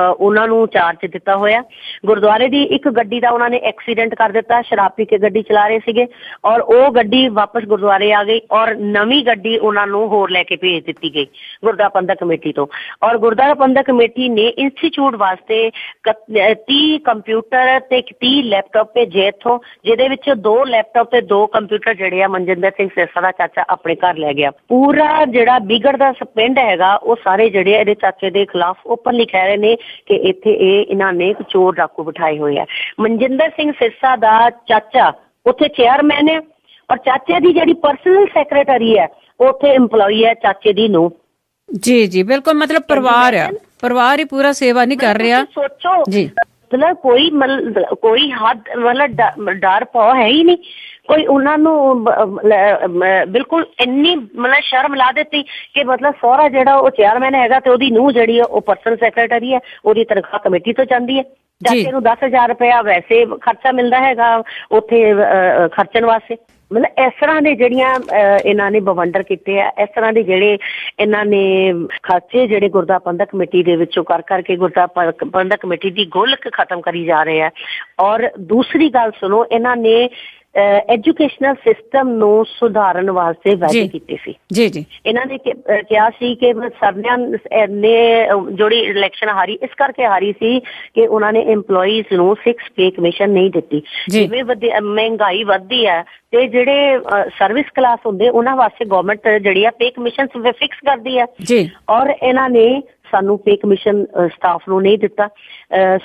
A: ਉਹਨਾਂ ਨੂੰ ਚਾਰਜ ਦਿੱਤਾ ਹੋਇਆ। ਗੁਰਦੁਆਰੇ ਦੀ ਇੱਕ ਗੱਡੀ ਦਾ ਉਹਨਾਂ ਨੇ ਐਕਸੀਡੈਂਟ ਕਰ ਦਿੱਤਾ, ਸ਼ਰਾਬ ਪੀ ਕੇ ਗੱਡੀ ਚਲਾ ਰਹੇ ਸੀਗੇ ਔਰ ਉਹ ਗੱਡੀ ਵਾਪਸ ਗੁਰਦੁਆਰੇ ਆ ਗਈ ਔਰ ਨਵੀਂ ਗੱਡੀ ਉਹਨਾਂ ਨੂੰ ਹੋਰ ਲੈ ਕੇ ਭੇਜ ਦਿੱਤੀ ਗਈ ਗੁਰਦੁਆਰਾ ਪ੍ਰਬੰਧਕ ਕਮੇਟੀ ਤੋਂ। ਔਰ ਗੁਰਦੁਆਰਾ ਪ੍ਰਬੰਧਕ ਕਮੇਟੀ ਨੇ ਇੰਸਟੀਚਿਊਟ ਵਾਸਤੇ 30 ਕੰਪਿਊਟਰ ਤੇ 30 ਲੈਪਟਾਪ ਭੇਜੇ ਇੱਥੋਂ, ਜਿਹਦੇ ਵਿੱਚ 2 ਲੈਪਟਾਪ ਤੇ 2 ਕੰਪਿਊਟਰ ਜਿਹੜੇ ਆ ਮਨਜਿੰਦਰ ਸਿੰਘ ਸਿਰਸਾ ਚਾਚਾ ਆਪਣੇ ਘਰ ਲੈ ਗਿਆ। ਪੂਰਾ ਜਿਹੜਾ ਬਿਗੜਦਾ ਪਿੰਡ ਹੈਗਾ ਉਹ ਸਾਰੇ ਜਿਹੜੇ ਇਹਦੇ ਚਾਚੇ ਦੇ ਖਿਲਾਫ ਓਪਨਲੀ ਕਹਿ ਰਹੇ ਨੇ ਕਿ ਇੱਥੇ ਇਹਨਾਂ ਨੇ ਚੋਰ ਡਾਕੂ ਬਿਠਾਏ ਹੋਏ ਆ। ਮਨਜਿੰਦਰ ਸਿੰਘ ਸਿਰਸਾ ਦਾ ਚਾਚਾ ਉੱਥੇ ਚੇਅਰਮੈਨ ਹੈ ਔਰ ਚਾਚੇ ਦੀ ਜਿਹੜੀ ਪਰਸਨਲ ਸੈਕਟਰੀ ਹੈ ਉੱਥੇ ਇੰਪਲੋਈ ਹੈ ਚਾਚੇ ਦੀ ਨੂੰ। ਜੀ ਜੀ ਬਿਲਕੁਲ, ਮਤਲਬ ਪਰਿਵਾਰ ਹੀ ਪੂਰਾ ਸੇਵਾ ਨਹੀਂ ਕਰ ਰਿਹਾ। ਸੋਚੋ ਜੀ, ਮਤਲਬ ਕੋਈ ਹੱਦ ਮਤਲਬ ਡਰ ਪਾ ਹੈ ਹੀ ਨਹੀਂ ਕੋਈ। ਉਹਨਾਂ ਨੂੰ ਬਿਲਕੁਲ ਇੰਨੀ ਮਤਲਬ ਸ਼ਰਮ ਲਾ ਦਿੱਤੀ ਕਿ ਮਤਲਬ ਸਹੁਰਾ ਜਿਹੜਾ ਉਹ ਚੇਅਰਮੈਨ ਹੈਗਾ ਤੇ ਉਹਦੀ ਨੂੰਹ ਜਿਹੜੀ ਆ ਉਹ ਪਰਸਨਲ ਸੈਕਟਰੀ ਹੈ, ਉਹਦੀ ਤਨਖਾਹ ਕਮੇਟੀ ਤੋਂ ਜਾਂਦੀ ਹੈ। ਚਾਚੇ ਨੂੰ 10,000 ਰੁਪਇਆ ਵੈਸੇ ਖਰਚਾ ਮਿਲਦਾ ਹੈਗਾ ਉੱਥੇ ਖਰਚਣ ਵਾਸਤੇ। ਮਤਲਬ ਇਸ ਤਰ੍ਹਾਂ ਦੇ ਜਿਹੜੀਆਂ ਇਹਨਾਂ ਨੇ ਬਵੰਡਰ ਕੀਤੇ ਆ, ਇਸ ਤਰ੍ਹਾਂ ਦੇ ਜਿਹੜੇ ਇਹਨਾਂ ਨੇ ਖਰਚੇ ਜਿਹੜੇ ਗੁਰਦੁਆਰਾ ਪ੍ਰਬੰਧਕ ਕਮੇਟੀ ਦੇ ਵਿੱਚੋਂ ਕਰ ਕਰਕੇ ਗੁਰਦੁਆਰਾ ਪ੍ਰਬੰਧਕ ਕਮੇਟੀ ਦੀ ਗੋਲਕ ਖਤਮ ਕਰੀ ਜਾ ਰਹੇ ਆ। ਔਰ ਦੂਸਰੀ ਗੱਲ ਸੁਣੋ, ਇਹਨਾਂ ਨੇ ਐਜੂਕੇਸ਼ਨਲ ਸਿਸਟਮ ਨੂੰ ਸੁਧਾਰਨ ਵਾਸਤੇ ਵਾਅਦੇ ਕੀਤੇ ਸੀ। ਜੀ ਜੀ, ਇਹਨਾਂ ਨੇ ਕਿਹਾ ਸੀ ਕਿ ਸਰਨਿਆਂ ਨੇ ਜਿਹੜੀ ਇਲੈਕਸ਼ਨ ਹਾਰੀ ਇਸ ਕਰਕੇ ਹਾਰੀ ਸੀ ਕਿ ਉਹਨਾਂ ਨੇ EMPLOYEES ਨੂੰ 6 ਪੇ ਕਮਿਸ਼ਨ ਨਹੀਂ ਦਿੱਤੀ। ਜਿਵੇਂ ਮਹਿੰਗਾਈ ਵੱਧਦੀ ਹੈ ਤੇ ਜਿਹੜੇ ਸਰਵਿਸ ਕਲਾਸ ਹੁੰਦੇ ਉਹਨਾਂ ਵਾਸਤੇ ਗਵਰਨਮੈਂਟ ਜਿਹੜੀ ਆ ਪੇ ਕਮਿਸ਼ਨ ਫਿਕਸ ਕਰਦੀ ਹੈ ਔਰ ਇਹਨਾਂ ਨੇ ਸਾਨੂੰ ਪੇ ਕਮਿਸ਼ਨ ਸਟਾਫ ਨੂੰ ਨਹੀਂ ਦਿੱਤਾ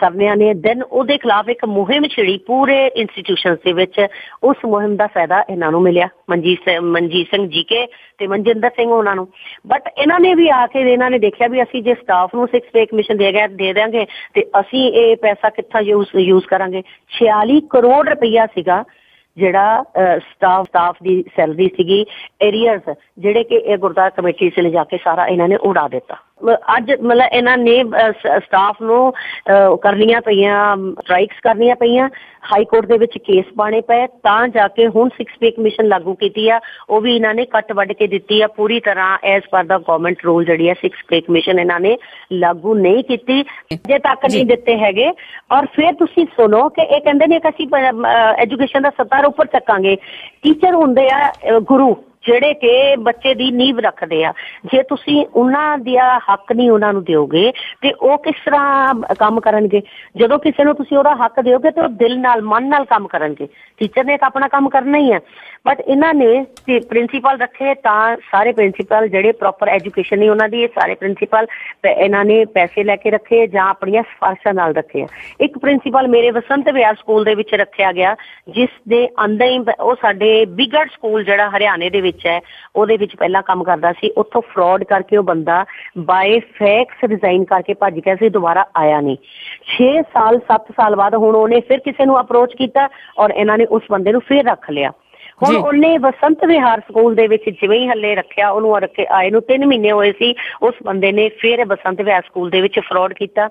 A: ਸਰਨਿਆਂ ਨੇ। ਦੈਨ ਉਹਦੇ ਖਿਲਾਫ ਇੱਕ ਮੁਹਿੰਮ ਛਿੜੀ ਪੂਰੇ ਇੰਸਟੀਟਿਊਸ਼ਨ ਦੇ ਵਿੱਚ। ਉਸ ਮੁਹਿੰਮ ਦਾ ਫਾਇਦਾ ਇਹਨਾਂ ਨੂੰ ਮਿਲਿਆ, ਮਨਜੀਤ ਸਿੰਘ ਜੀਕੇ ਤੇ ਮਨਜਿੰਦਰ ਸਿੰਘ ਉਹਨਾਂ ਨੂੰ। ਬਟ ਇਹਨਾਂ ਨੇ ਵੀ ਆ ਕੇ ਇਹਨਾਂ ਨੇ ਦੇਖਿਆ ਵੀ ਅਸੀਂ ਜੇ ਸਟਾਫ ਨੂੰ 6 ਪੇ ਕਮਿਸ਼ਨ ਦੇ ਦਿਆਂਗੇ ਤੇ ਅਸੀਂ ਇਹ ਪੈਸਾ ਕਿੱਥਾਂ ਯੂਜ਼ ਕਰਾਂਗੇ। 46 ਕਰੋੜ ਰੁਪਈਆ ਸੀਗਾ ਜਿਹੜਾ ਸਟਾਫ ਦੀ ਸੈਲਰੀ ਸੀਗੀ, ਏਰੀਅਰਸ ਜਿਹੜੇ ਕਿ ਇਹ ਗੁਰਦੁਆਰਾ ਕਮੇਟੀ 'ਚ ਲਿਜਾ ਕੇ ਸਾਰਾ ਇਹਨਾਂ ਨੇ ਉਡਾ ਦਿੱਤਾ।
B: ਅੱਜ ਮਤਲਬ ਇਹਨਾਂ ਨੇ ਸਟਾਫ ਨੂੰ ਕਰਨੀਆਂ ਪਈਆਂ, ਸਟ੍ਰਾਈਕਸ ਕਰਨੀਆਂ ਪਈਆਂ, ਹਾਈ ਕੋਰਟ ਦੇ ਵਿੱਚ ਕੇਸ ਪਾਣੇ ਪਏ, ਤਾਂ ਜਾ ਕੇ ਹੁਣ 6 ਪੇ ਕਮਿਸ਼ਨ ਲਾਗੂ ਕੀਤੀ ਆ। ਉਹ ਵੀ ਇਹਨਾਂ ਨੇ ਕੱਟ ਵੱਢ ਕੇ ਦਿੱਤੀ ਆ ਪੂਰੀ ਤਰ੍ਹਾਂ ਐਜ਼ ਪਰ ਦਾ ਗਵਰਨਮੈਂਟ ਰੂਲ। ਜਿਹੜੀ ਆ 6 ਪੇ ਕਮਿਸ਼ਨ ਇਹਨਾਂ ਨੇ ਲਾਗੂ ਨਹੀਂ ਕੀਤੀ, ਅਜੇ ਤੱਕ ਨਹੀਂ ਦਿੱਤੇ ਹੈਗੇ। ਔਰ ਫਿਰ ਤੁਸੀਂ ਸੁਣੋ ਕਿ ਇਹ ਕਹਿੰਦੇ ਨੇ ਕਿ ਅਸੀਂ ਐਜੂਕੇਸ਼ਨ ਦਾ ਸਤਰ ਉੱਪਰ ਚੱਕਾਂਗੇ। ਟੀਚਰ ਹੁੰਦੇ ਆ ਗੁਰੂ, ਜਿਹੜੇ ਕਿ ਬੱਚੇ ਦੀ ਨੀਂਹ ਰੱਖਦੇ ਆ। ਜੇ ਤੁਸੀਂ ਉਹਨਾਂ ਦਾ ਹੱਕ ਨਹੀਂ ਉਹਨਾਂ ਨੂੰ ਦਿਓਗੇ ਤੇ ਉਹ ਕਿਸ ਤਰ੍ਹਾਂ ਕੰਮ ਕਰਨਗੇ? ਜਦੋਂ ਕਿਸੇ ਨੂੰ ਤੁਸੀਂ ਉਹਦਾ ਹੱਕ ਦਿਓਗੇ ਤੇ ਉਹ ਦਿਲ ਨਾਲ, ਮਨ ਨਾਲ ਕੰਮ ਕਰਨਗੇ। ਟੀਚਰ ਨੇ ਤਾਂ ਆਪਣਾ ਕੰਮ ਕਰਨਾ ਹੀ ਹੈ, ਬਟ ਇਹਨਾਂ ਨੇ ਪ੍ਰਿੰਸੀਪਲ ਰੱਖੇ ਤਾਂ ਸਾਰੇ ਪ੍ਰਿੰਸੀਪਲ ਜਿਹੜੇ ਪ੍ਰੋਪਰ ਐਜੂਕੇਸ਼ਨ ਨਹੀਂ ਉਹਨਾਂ ਦੀ, ਇਹ ਸਾਰੇ ਪ੍ਰਿੰਸੀਪਲ ਇਹਨਾਂ ਨੇ ਪੈਸੇ ਲੈ ਕੇ ਰੱਖੇ ਜਾਂ ਆਪਣੀਆਂ ਸਿਫਾਰਸ਼ਾਂ ਨਾਲ ਰੱਖੇ ਆ। ਇੱਕ ਪ੍ਰਿੰਸੀਪਲ ਮੇਰੇ ਵਸੰਤ ਵਿਹਾਰ ਸਕੂਲ ਦੇ ਵਿੱਚ ਰੱਖਿਆ ਗਿਆ, ਜਿਸ ਦੇ ਅੰਦਰ ਹੀ ਉਹ ਸਾਡੇ ਬਿਗੜ ਸਕੂਲ ਜਿਹੜਾ ਹਰਿਆਣੇ ਦੇ ਵਿੱਚ ਹੈ ਉਹਦੇ ਵਿੱਚ ਪਹਿਲਾਂ ਕੰਮ ਕਰਦਾ ਸੀ। ਉੱਥੋਂ ਫਰਾਡ ਕਰਕੇ ਉਹ ਬੰਦਾ ਬਾਏ ਫੈਕਸ ਰਿਜ਼ਾਈਨ ਕਰਕੇ ਭੱਜ ਗਿਆ ਸੀ, ਦੁਬਾਰਾ ਆਇਆ ਨਹੀਂ। 6 ਸਾਲ 7 ਸਾਲ ਬਾਅਦ ਹੁਣ ਉਹਨੇ ਫਿਰ ਕਿਸੇ ਨੂੰ ਅਪਰੋਚ ਕੀਤਾ ਔਰ ਇਹਨਾਂ ਨੇ ਉਸ ਬੰਦੇ ਨੂੰ ਫਿਰ ਰੱਖ ਲਿਆ। ਹੁਣ ਉਹਨੇ ਵਸੰਤ ਵਿਹਾਰ ਸਕੂਲ ਦੇ ਵਿੱਚ ਜਿਵੇਂ ਹੀ ਹੱਲੇ ਰੱਖਿਆ, ਉਹਨੂੰ ਰੱਖੇ ਆਏ ਨੂੰ 3 ਮਹੀਨੇ ਹੋਏ ਸੀ, ਉਸ ਬੰਦੇ ਨੇ ਫਿਰ ਵਸੰਤ ਵਿਹਾਰ ਸਕੂਲ ਦੇ ਵਿੱਚ ਫਰਾਡ ਕੀਤਾ।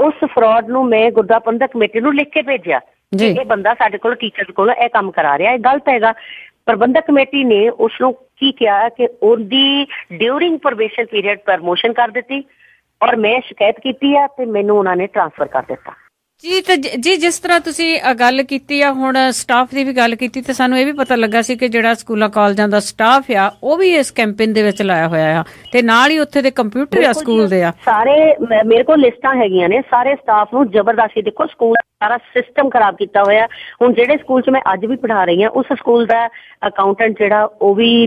B: ਉਸ ਫਰਾਡ ਨੂੰ ਮੈਂ ਗੁਰਦਾ ਪ੍ਰਬੰਧਕ ਕਮੇਟੀ ਨੂੰ ਲਿਖ ਕੇ ਭੇਜਿਆ ਕਿ ਇਹ ਬੰਦਾ ਸਾਡੇ ਕੋਲ ਟੀਚਰ ਕੋਲ ਇਹ ਕੰਮ ਕਰਾ ਰਿਹਾ, ਇਹ ਗਲਤ ਹੈਗਾ। ਪ੍ਰਬੰਧਕ ਕਮੇਟੀ ਨੇ ਉਸਨੂੰ ਕੀ ਕਿਹਾ ਕਿ ਉਹਦੀ ਡਿਊਰਿੰਗ ਪ੍ਰੋਬੇਸ਼ਨ ਪੀਰੀਅਡ ਪ੍ਰਮੋਸ਼ਨ ਕਰ ਦਿੱਤੀ ਔਰ ਮੈਂ ਸ਼ਿਕਾਇਤ ਕੀਤੀ ਆ ਤੇ ਮੈਨੂੰ ਉਹਨਾਂ ਨੇ ਟ੍ਰਾਂਸਫਰ ਕਰ ਦਿੱਤਾ।
A: ਜੀ ਤੇ ਜੀ ਜਿਸ ਤਰ੍ਹਾਂ ਤੁਸੀਂ ਗੱਲ ਕੀਤੀ ਆ, ਹੁਣ ਸਟਾਫ ਦੀ ਵੀ ਗੱਲ ਕੀਤੀ ਤੇ ਸਾਨੂੰ ਇਹ ਵੀ ਪਤਾ ਲੱਗਾ ਸੀ ਕਿ ਜਿਹੜਾ ਸਕੂਲਾਂ ਕਾਲਜਾਂ ਦਾ ਸਟਾਫ ਆ ਉਹ ਵੀ ਇਸ ਕੈਂਪੇਨ ਦੇ ਵਿੱਚ ਲਾਇਆ ਹੋਇਆ ਆ ਤੇ ਨਾਲ ਹੀ ਉੱਥੇ ਦੇ ਕੰਪਿਊਟਰ ਆ ਸਕੂਲ ਦੇ ਆ
B: ਸਾਰੇ। ਮੇਰੇ ਕੋਲ ਲਿਸਟਾਂ ਹੈਗੀਆਂ ਨੇ ਸਾਰੇ ਸਟਾਫ ਨੂੰ ਜ਼ਬਰਦਸਤੀ, ਦੇਖੋ ਸਕੂਲ ਸਾਰਾ ਸਿਸਟਮ ਖਰਾਬ ਕੀਤਾ ਹੋਇਆ। ਹੁਣ ਜਿਹੜੇ ਸਕੂਲ 'ਚ ਮੈਂ ਅੱਜ ਵੀ ਪੜ੍ਹਾ ਰਹੀ ਹਾਂ ਉਸ ਸਕੂਲ ਦਾ ਅਕਾਊਂਟੈਂਟ ਜਿਹੜਾ ਉਹ ਵੀ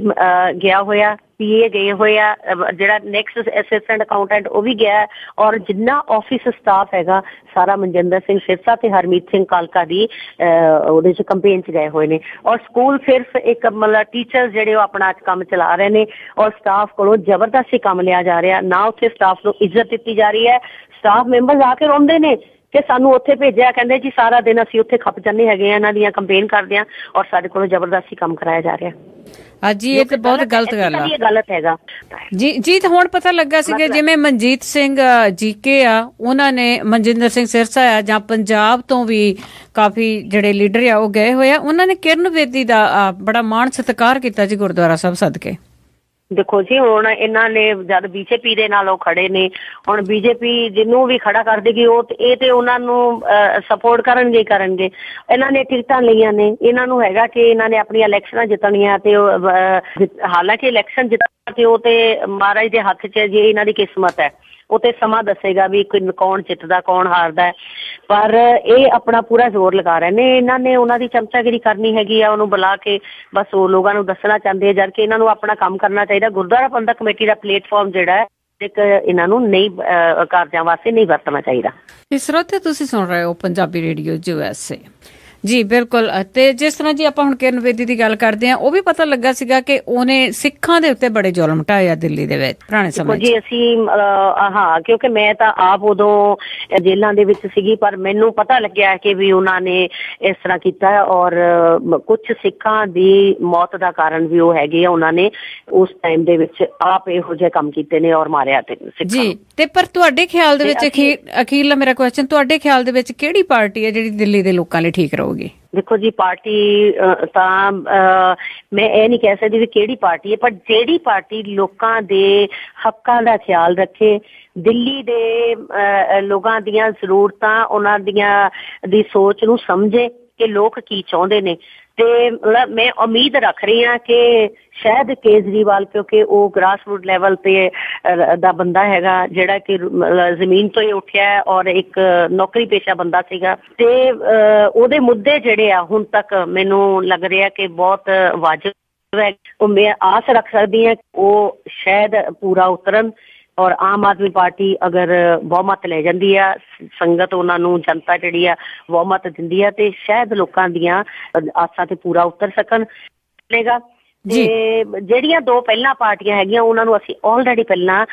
B: ਗਿਆ ਹੋਇਆ, PA ਗਏ ਹੋਏ ਆ, ਜਿਹੜਾ ਨੈਕਸਟ ਅਸਿਸਟੈਂਟ ਅਕਾਊਂਟੈਂਟ ਉਹ ਵੀ ਗਿਆ, ਔਰ ਜਿੰਨਾ ਆਫਿਸ ਸਟਾਫ ਹੈਗਾ ਸਾਰਾ ਮਨਜਿੰਦਰ ਸਿੰਘ ਸਿਰਸਾ ਤੇ ਹਰਮੀਤ ਸਿੰਘ ਕਾਲਕਾ ਦੀ ਉਹਦੇ 'ਚ ਕੰਪੇਨ 'ਚ ਗਏ ਹੋਏ ਨੇ। ਔਰ ਸਕੂਲ ਸਿਰਫ ਇੱਕ ਮਤਲਬ ਟੀਚਰ ਜਿਹੜੇ ਉਹ ਆਪਣਾ ਕੰਮ ਚਲਾ ਰਹੇ ਨੇ ਔਰ ਸਟਾਫ ਕੋਲੋਂ ਜ਼ਬਰਦਸਤੀ ਕੰਮ ਲਿਆ ਜਾ ਰਿਹਾ, ਨਾ ਉੱਥੇ ਸਟਾਫ ਨੂੰ ਇੱਜ਼ਤ ਦਿੱਤੀ ਜਾ ਰਹੀ ਹੈ। ਸਟਾਫ ਮੈਂਬਰਸ ਆ ਕੇ ਰੋਂਦੇ ਨੇ ਕਿ ਸਾਨੂੰ ਉੱਥੇ ਭੇਜਿਆ, ਕਹਿੰਦੇ ਜੀ ਸਾਰਾ ਦਿਨ ਅਸੀਂ ਉੱਥੇ ਖੱਪ ਜਾਂਦੇ ਹੈਗੇ ਆ, ਇਹਨਾਂ ਦੀਆਂ ਕੰਪੇਨ ਕਰਦੇ ਆ ਔਰ ਸਾਡੇ ਕੋਲੋਂ ਜ਼ਬਰਦਸਤੀ ਕੰਮ ਕਰਾਇਆ ਜਾ ਰਿਹਾ।
A: ਹਾਂਜੀ, ਇਹ ਤਾਂ ਬਹੁਤ ਗਲਤ ਗੱਲ ਆ।
B: ਇਹ ਗਲਤ ਹੈਗਾ
A: ਜੀ ਤੇ ਹੁਣ ਪਤਾ ਲੱਗਾ ਸੀ ਕਿ ਜਿਵੇਂ ਮਨਜੀਤ ਸਿੰਘ ਜੀਕੇ ਆ, ਉਹਨਾਂ ਨੇ ਮਨਜਿੰਦਰ ਸਿੰਘ ਸਿਰਸਾ ਆ ਜਾਂ ਪੰਜਾਬ ਤੋਂ ਵੀ ਕਾਫੀ ਜਿਹੜੇ ਲੀਡਰ ਆ ਉਹ ਗਏ ਹੋਏ ਆ, ਉਹਨਾਂ ਨੇ ਕਿਰਨ ਬੇਦੀ ਦਾ ਬੜਾ ਮਾਣ ਸਤਿਕਾਰ ਕੀਤਾ ਜੀ ਗੁਰਦੁਆਰਾ ਸਾਹਿਬ ਸਦਕੇ।
B: ਦੇਖੋ ਜੀ ਹੁਣ ਇਹਨਾਂ ਨੇ ਜਦ BJP ਦੇ ਨਾਲ ਉਹ ਖੜੇ ਨੇ, ਹੁਣ BJP ਜਿਹਨੂੰ ਵੀ ਖੜਾ ਕਰ ਦੇਗੀ ਉਹ ਇਹ ਤੇ ਉਹਨਾਂ ਨੂੰ ਸਪੋਰਟ ਕਰਨਗੇ। ਇਹਨਾਂ ਨੇ ਟਿਕਟਾਂ ਲਈਆਂ ਨੇ, ਇਹਨਾਂ ਨੂੰ ਹੈਗਾ ਕਿ ਇਹਨਾਂ ਨੇ ਆਪਣੀਆਂ ਇਲੈਕਸ਼ਨਾਂ ਜਿੱਤਣੀਆਂ ਤੇ ਹਾਲਾਂਕਿ ਇਲੈਕਸ਼ਨ ਜਿੱਤਣਾ ਤੇ ਉਹ ਤੇ ਮਹਾਰਾਜ ਦੇ ਹੱਥ 'ਚ ਜੇ ਇਹਨਾਂ ਦੀ ਕਿਸਮਤ ਹੈ, ਉਹ ਤੇ ਸਮਾਂ ਦੱਸੇਗਾ ਵੀ ਕੌਣ ਜਿੱਤਦਾ ਕੌਣ ਹਾਰਦਾ। ਪਰ ਇਹ ਆਪਣਾ ਪੂਰਾ ਜ਼ੋਰ ਲਗਾ ਰਹੇ ਨੇ। ਇਹਨਾਂ ਨੇ ਉਹਨਾਂ ਦੀ ਚਮਚਾਗਿਰੀ ਕਰਨੀ ਹੈਗੀ ਆ, ਉਹਨੂੰ ਬੁਲਾ ਕੇ ਬਸ ਉਹ ਲੋਕਾਂ ਨੂੰ ਦੱਸਣਾ ਚਾਹੁੰਦੇ ਆ, ਜਦ ਕਿ ਇਹਨਾਂ ਨੂੰ ਆਪਣਾ ਕੰਮ ਕਰਨਾ ਚਾਹੀਦਾ। ਗੁਰਦੁਆਰਾ ਪ੍ਰਬੰਧਕ ਕਮੇਟੀ ਦਾ ਪਲੇਟਫਾਰਮ ਜਿਹੜਾ ਹੈ ਇੱਕ ਇਹਨਾਂ ਨੂੰ ਨਹੀਂ ਕਾਰਜਾਂ ਵਾਸਤੇ ਨਹੀਂ ਵਰਤਣਾ ਚਾਹੀਦਾ।
A: ਇਸ ਸਰੋਤੇ ਤੁਸੀਂ ਸੁਣ ਰਹੇ ਹੋ ਪੰਜਾਬੀ ਰੇਡੀਓ USA। ਜੀ ਬਿਲਕੁਲ। ਤੇ ਜਿਸ ਤਰ੍ਹਾਂ ਜੀ ਆਪਾਂ ਹੁਣ ਕਿਰਨ ਬੇਦੀ ਦੀ ਗੱਲ ਕਰਦੇ ਆ, ਉਹ ਵੀ ਪਤਾ ਲੱਗਾ ਸੀਗਾ ਕਿ ਉਹਨੇ ਸਿੱਖਾਂ ਦੇ ਉੱਤੇ ਬੜੇ ਜ਼ੁਲਮ ਢਾਏ ਆ ਦਿੱਲੀ ਦੇ ਵਿੱਚ ਪੁਰਾਣੇ ਸਮੇਂ ਜੀ। ਅਸੀਂ
B: ਕਿਉਂਕਿ ਮੈਂ ਤਾਂ ਆਪ ਉਦੋਂ ਜੇਲ੍ਹਾਂ ਦੇ ਵਿੱਚ ਸੀਗੀ, ਪਰ ਮੈਨੂੰ ਪਤਾ ਲੱਗਿਆ ਕਿ ਵੀ ਉਹਨਾਂ ਨੇ ਇਸ ਤਰ੍ਹਾਂ ਕੀਤਾ ਔਰ ਕੁਝ ਸਿੱਖਾਂ ਦੀ ਮੌਤ ਦਾ ਕਾਰਨ ਵੀ ਉਹ ਹੈਗੇ ਆ। ਉਹਨਾਂ ਨੇ ਉਸ ਟਾਈਮ ਦੇ ਵਿੱਚ ਆਪ ਇਹੋ ਜਿਹੇ ਕੰਮ ਕੀਤੇ ਨੇ ਔਰ ਮਾਰਿਆ ਤੇ
A: ਜੀ। ਤੇ ਪਰ ਤੁਹਾਡੇ ਖਿਆਲ ਦੇ ਵਿੱਚ ਅਖੀਰਲਾ ਮੇਰਾ ਕੁਐਸਚਨ, ਤੁਹਾਡੇ ਖਿਆਲ ਦੇ ਵਿੱਚ ਕਿਹੜੀ ਪਾਰਟੀ ਹੈ ਜਿਹੜੀ ਦਿੱਲੀ ਦੇ ਲੋਕਾਂ ਲਈ ਠੀਕ ਰਹੂਗੀ?
B: ਦੇਖੋ ਜੀ ਪਾਰਟੀ ਤਾਂ ਮੈਂ ਇਹ ਨਹੀਂ ਕਹਿ ਸਕਦੀ ਵੀ ਕਿਹੜੀ ਪਾਰਟੀ ਹੈ, ਪਰ ਜਿਹੜੀ ਪਾਰਟੀ ਲੋਕਾਂ ਦੇ ਹੱਕਾਂ ਦਾ ਖਿਆਲ ਰੱਖੇ, ਦਿੱਲੀ ਦੇ ਲੋਕਾਂ ਦੀਆਂ ਜ਼ਰੂਰਤਾਂ, ਉਹਨਾਂ ਦੀਆਂ ਦੀ ਸੋਚ ਨੂੰ ਸਮਝੇ ਕਿ ਲੋਕ ਕੀ ਚਾਹੁੰਦੇ ਨੇ। ਤੇ ਮੈਂ ਉਮੀਦ ਰੱਖ ਰਹੀ ਹਾਂ ਕਿ ਸ਼ਾਇਦ ਕੇਜਰੀਵਾਲ, ਕਿਉਂਕਿ ਉਹ ਗ੍ਰਾਸਰੂਟ ਲੈਵਲ ਤੇ ਦਾ ਬੰਦਾ ਹੈਗਾ, ਜਿਹੜਾ ਕਿ ਜ਼ਮੀਨ ਤੋਂ ਹੀ ਉੱਠਿਆ ਔਰ ਇੱਕ ਨੌਕਰੀ ਪੇਸ਼ਾ ਬੰਦਾ ਸੀਗਾ, ਤੇ ਉਹਦੇ ਮੁੱਦੇ ਜਿਹੜੇ ਆ ਹੁਣ ਤੱਕ ਮੈਨੂੰ ਲੱਗ ਰਿਹਾ ਕਿ ਬਹੁਤ ਵਾਜਬ ਹੈ। ਉਹ ਮੈਂ ਆਸ ਰੱਖ ਸਕਦੀ ਹਾਂ ਉਹ ਸ਼ਾਇਦ ਪੂਰਾ ਉਤਰਨ ਔਰ ਆਮ ਆਦਮੀ ਪਾਰਟੀ ਅਗਰ ਬਹੁਮਤ ਲੈ ਜਾਂਦੀ ਆ, ਸੰਗਤ ਉਹਨਾਂ ਨੂੰ, ਜਨਤਾ ਜਿਹੜੀ ਆ ਬਹੁਮਤ ਦਿੰਦੀ ਆ, ਤੇ ਸ਼ਾਇਦ ਲੋਕਾਂ ਦੀਆਂ ਆਸਾਂ ਤੇ ਪੂਰਾ ਉਤਰ ਸਕਣ ਲੇਗਾ। ਤੇ ਜਿਹੜੀਆਂ ਦੋ ਪਹਿਲਾਂ ਪਾਰਟੀਆਂ ਹੈਗੀਆਂ ਉਹਨਾਂ ਨੂੰ ਅਸੀਂ ਆਲਰੇਡੀ ਪਹਿਲਾਂ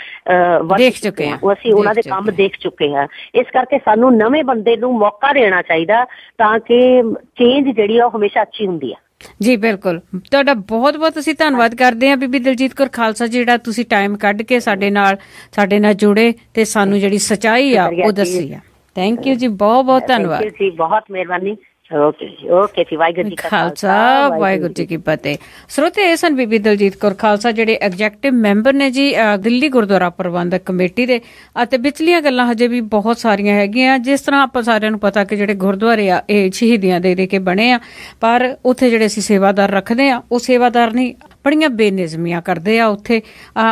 A: ਦੇਖ ਚੁੱਕੇ ਹਾਂ,
B: ਅਸੀਂ ਉਹਨਾਂ ਦੇ ਕੰਮ ਦੇਖ ਚੁੱਕੇ ਹਾਂ। ਇਸ ਕਰਕੇ ਸਾਨੂੰ ਨਵੇਂ ਬੰਦੇ ਨੂੰ ਮੌਕਾ ਦੇਣਾ ਚਾਹੀਦਾ ਤਾਂ ਕਿ ਚੇਂਜ ਜਿਹੜੀ ਆ ਉਹ ਹਮੇਸ਼ਾ ਅੱਛੀ ਹੁੰਦੀ ਆ।
A: ਜੀ ਬਿਲਕੁਲ, ਤੁਹਾਡਾ ਬਹੁਤ ਬਹੁਤ ਅਸੀਂ ਧੰਨਵਾਦ ਕਰਦੇ ਹਾਂ ਬੀਬੀ ਦਲਜੀਤ ਕੌਰ ਖਾਲਸਾ, ਜਿਹੜਾ ਤੁਸੀਂ ਟਾਈਮ ਕੱਢ ਕੇ ਸਾਡੇ ਨਾਲ ਜੁੜੇ ਤੇ ਸਾਨੂੰ ਜਿਹੜੀ ਸੱਚਾਈ ਆ ਉਹ ਦੱਸੀ ਆ। ਥੈਂਕ ਯੂ ਜੀ, ਬਹੁਤ ਬਹੁਤ ਧੰਨਵਾਦ
B: ਜੀ, ਬਹੁਤ ਮਿਹਰਬਾਨੀ। ਓਕੇ ਜੀ, ਵਾਹਿਗੁਰੂ ਜੀ ਕਾ
A: ਖਾਲਸਾ, ਵਾਹਿਗੁਰੂ ਜੀ ਕੀ ਫਤਿਹ। ਸਰੋਤੇ, ਇਹ ਸਨ ਬੀਬੀ ਦਲਜੀਤ ਕੌਰ ਖਾਲਸਾ, ਜਿਹੜੇ ਐਗਜ਼ੈਕਟਿਵ ਮੈਂਬਰ ਨੇ ਜੀ ਦਿੱਲੀ ਗੁਰਦੁਆਰਾ ਪ੍ਰਬੰਧਕ ਕਮੇਟੀ ਦੇ। ਅਤੇ ਵਿਚਲੀਆਂ ਗੱਲਾਂ ਹਜੇ ਵੀ ਬਹੁਤ ਸਾਰੀਆਂ ਹੈਗੀਆਂ, ਜਿਸ ਤਰ੍ਹਾਂ ਆਪਾਂ ਸਾਰਿਆਂ ਨੂੰ ਪਤਾ ਕਿ ਜਿਹੜੇ ਗੁਰਦੁਆਰੇ ਆ ਇਹ ਸ਼ਹੀਦੀਆਂ ਦੇ ਕੇ ਬਣੇ ਆ, ਪਰ ਉੱਥੇ ਜਿਹੜੇ ਅਸੀਂ ਸੇਵਾਦਾਰ ਰੱਖਦੇ ਆ ਉਹ ਸੇਵਾਦਾਰ ਨਹੀਂ, ਬੜੀਆਂ ਬੇਨਿਜ਼ਮੀਆਂ ਕਰਦੇ ਆ ਉੱਥੇ।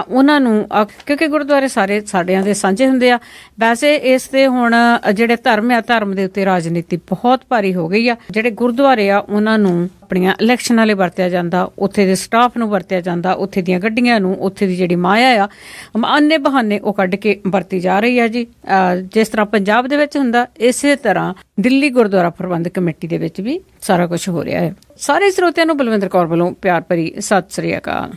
A: ਉਹਨਾਂ ਨੂੰ ਕਿਉਂਕਿ ਗੁਰਦੁਆਰੇ ਸਾਰੇ ਸਾਡਿਆਂ ਦੇ ਸਾਂਝੇ ਹੁੰਦੇ ਆ। ਵੈਸੇ ਇਸ ਤੇ ਹੁਣ ਜਿਹੜੇ ਧਰਮ ਦੇ ਉੱਤੇ ਰਾਜਨੀਤੀ ਬਹੁਤ ਭਾਰੀ ਹੋ ਗਈ ਆ। ਜਿਹੜੇ ਗੁਰਦੁਆਰੇ ਆ ਉਹਨਾਂ ਨੂੰ ਆਪਣੀਆਂ ਇਲੈਕਸ਼ਨਾਂ ਲਈ ਵਰਤਿਆ ਜਾਂਦਾ, ਉੱਥੇ ਦੇ ਸਟਾਫ ਨੂੰ ਵਰਤਿਆ ਜਾਂਦਾ, ਉੱਥੇ ਦੀਆਂ ਗੱਡੀਆਂ ਨੂੰ, ਉੱਥੇ ਦੀ ਜਿਹੜੀ ਮਾਇਆ ਆ ਆਨੇ ਬਹਾਨੇ ਉਹ ਕੱਢ ਕੇ ਵਰਤੀ ਜਾ ਰਹੀ ਆ ਜੀ। ਜਿਸ ਤਰ੍ਹਾਂ ਪੰਜਾਬ ਦੇ ਵਿੱਚ ਹੁੰਦਾ, ਇਸੇ ਤਰ੍ਹਾਂ ਦਿੱਲੀ ਗੁਰਦੁਆਰਾ ਪ੍ਰਬੰਧਕ ਕਮੇਟੀ ਦੇ ਵਿੱਚ ਵੀ ਸਾਰਾ ਕੁਝ ਹੋ ਰਿਹਾ ਹੈ। ਸਾਰੇ ਸਰੋਤਿਆਂ ਨੂੰ ਬਲਵਿੰਦਰ ਕੌਰ ਵੱਲੋਂ ਪਿਆਰ ਭਰੀ ਸਤਿ ਸ੍ਰੀ ਅਕਾਲ।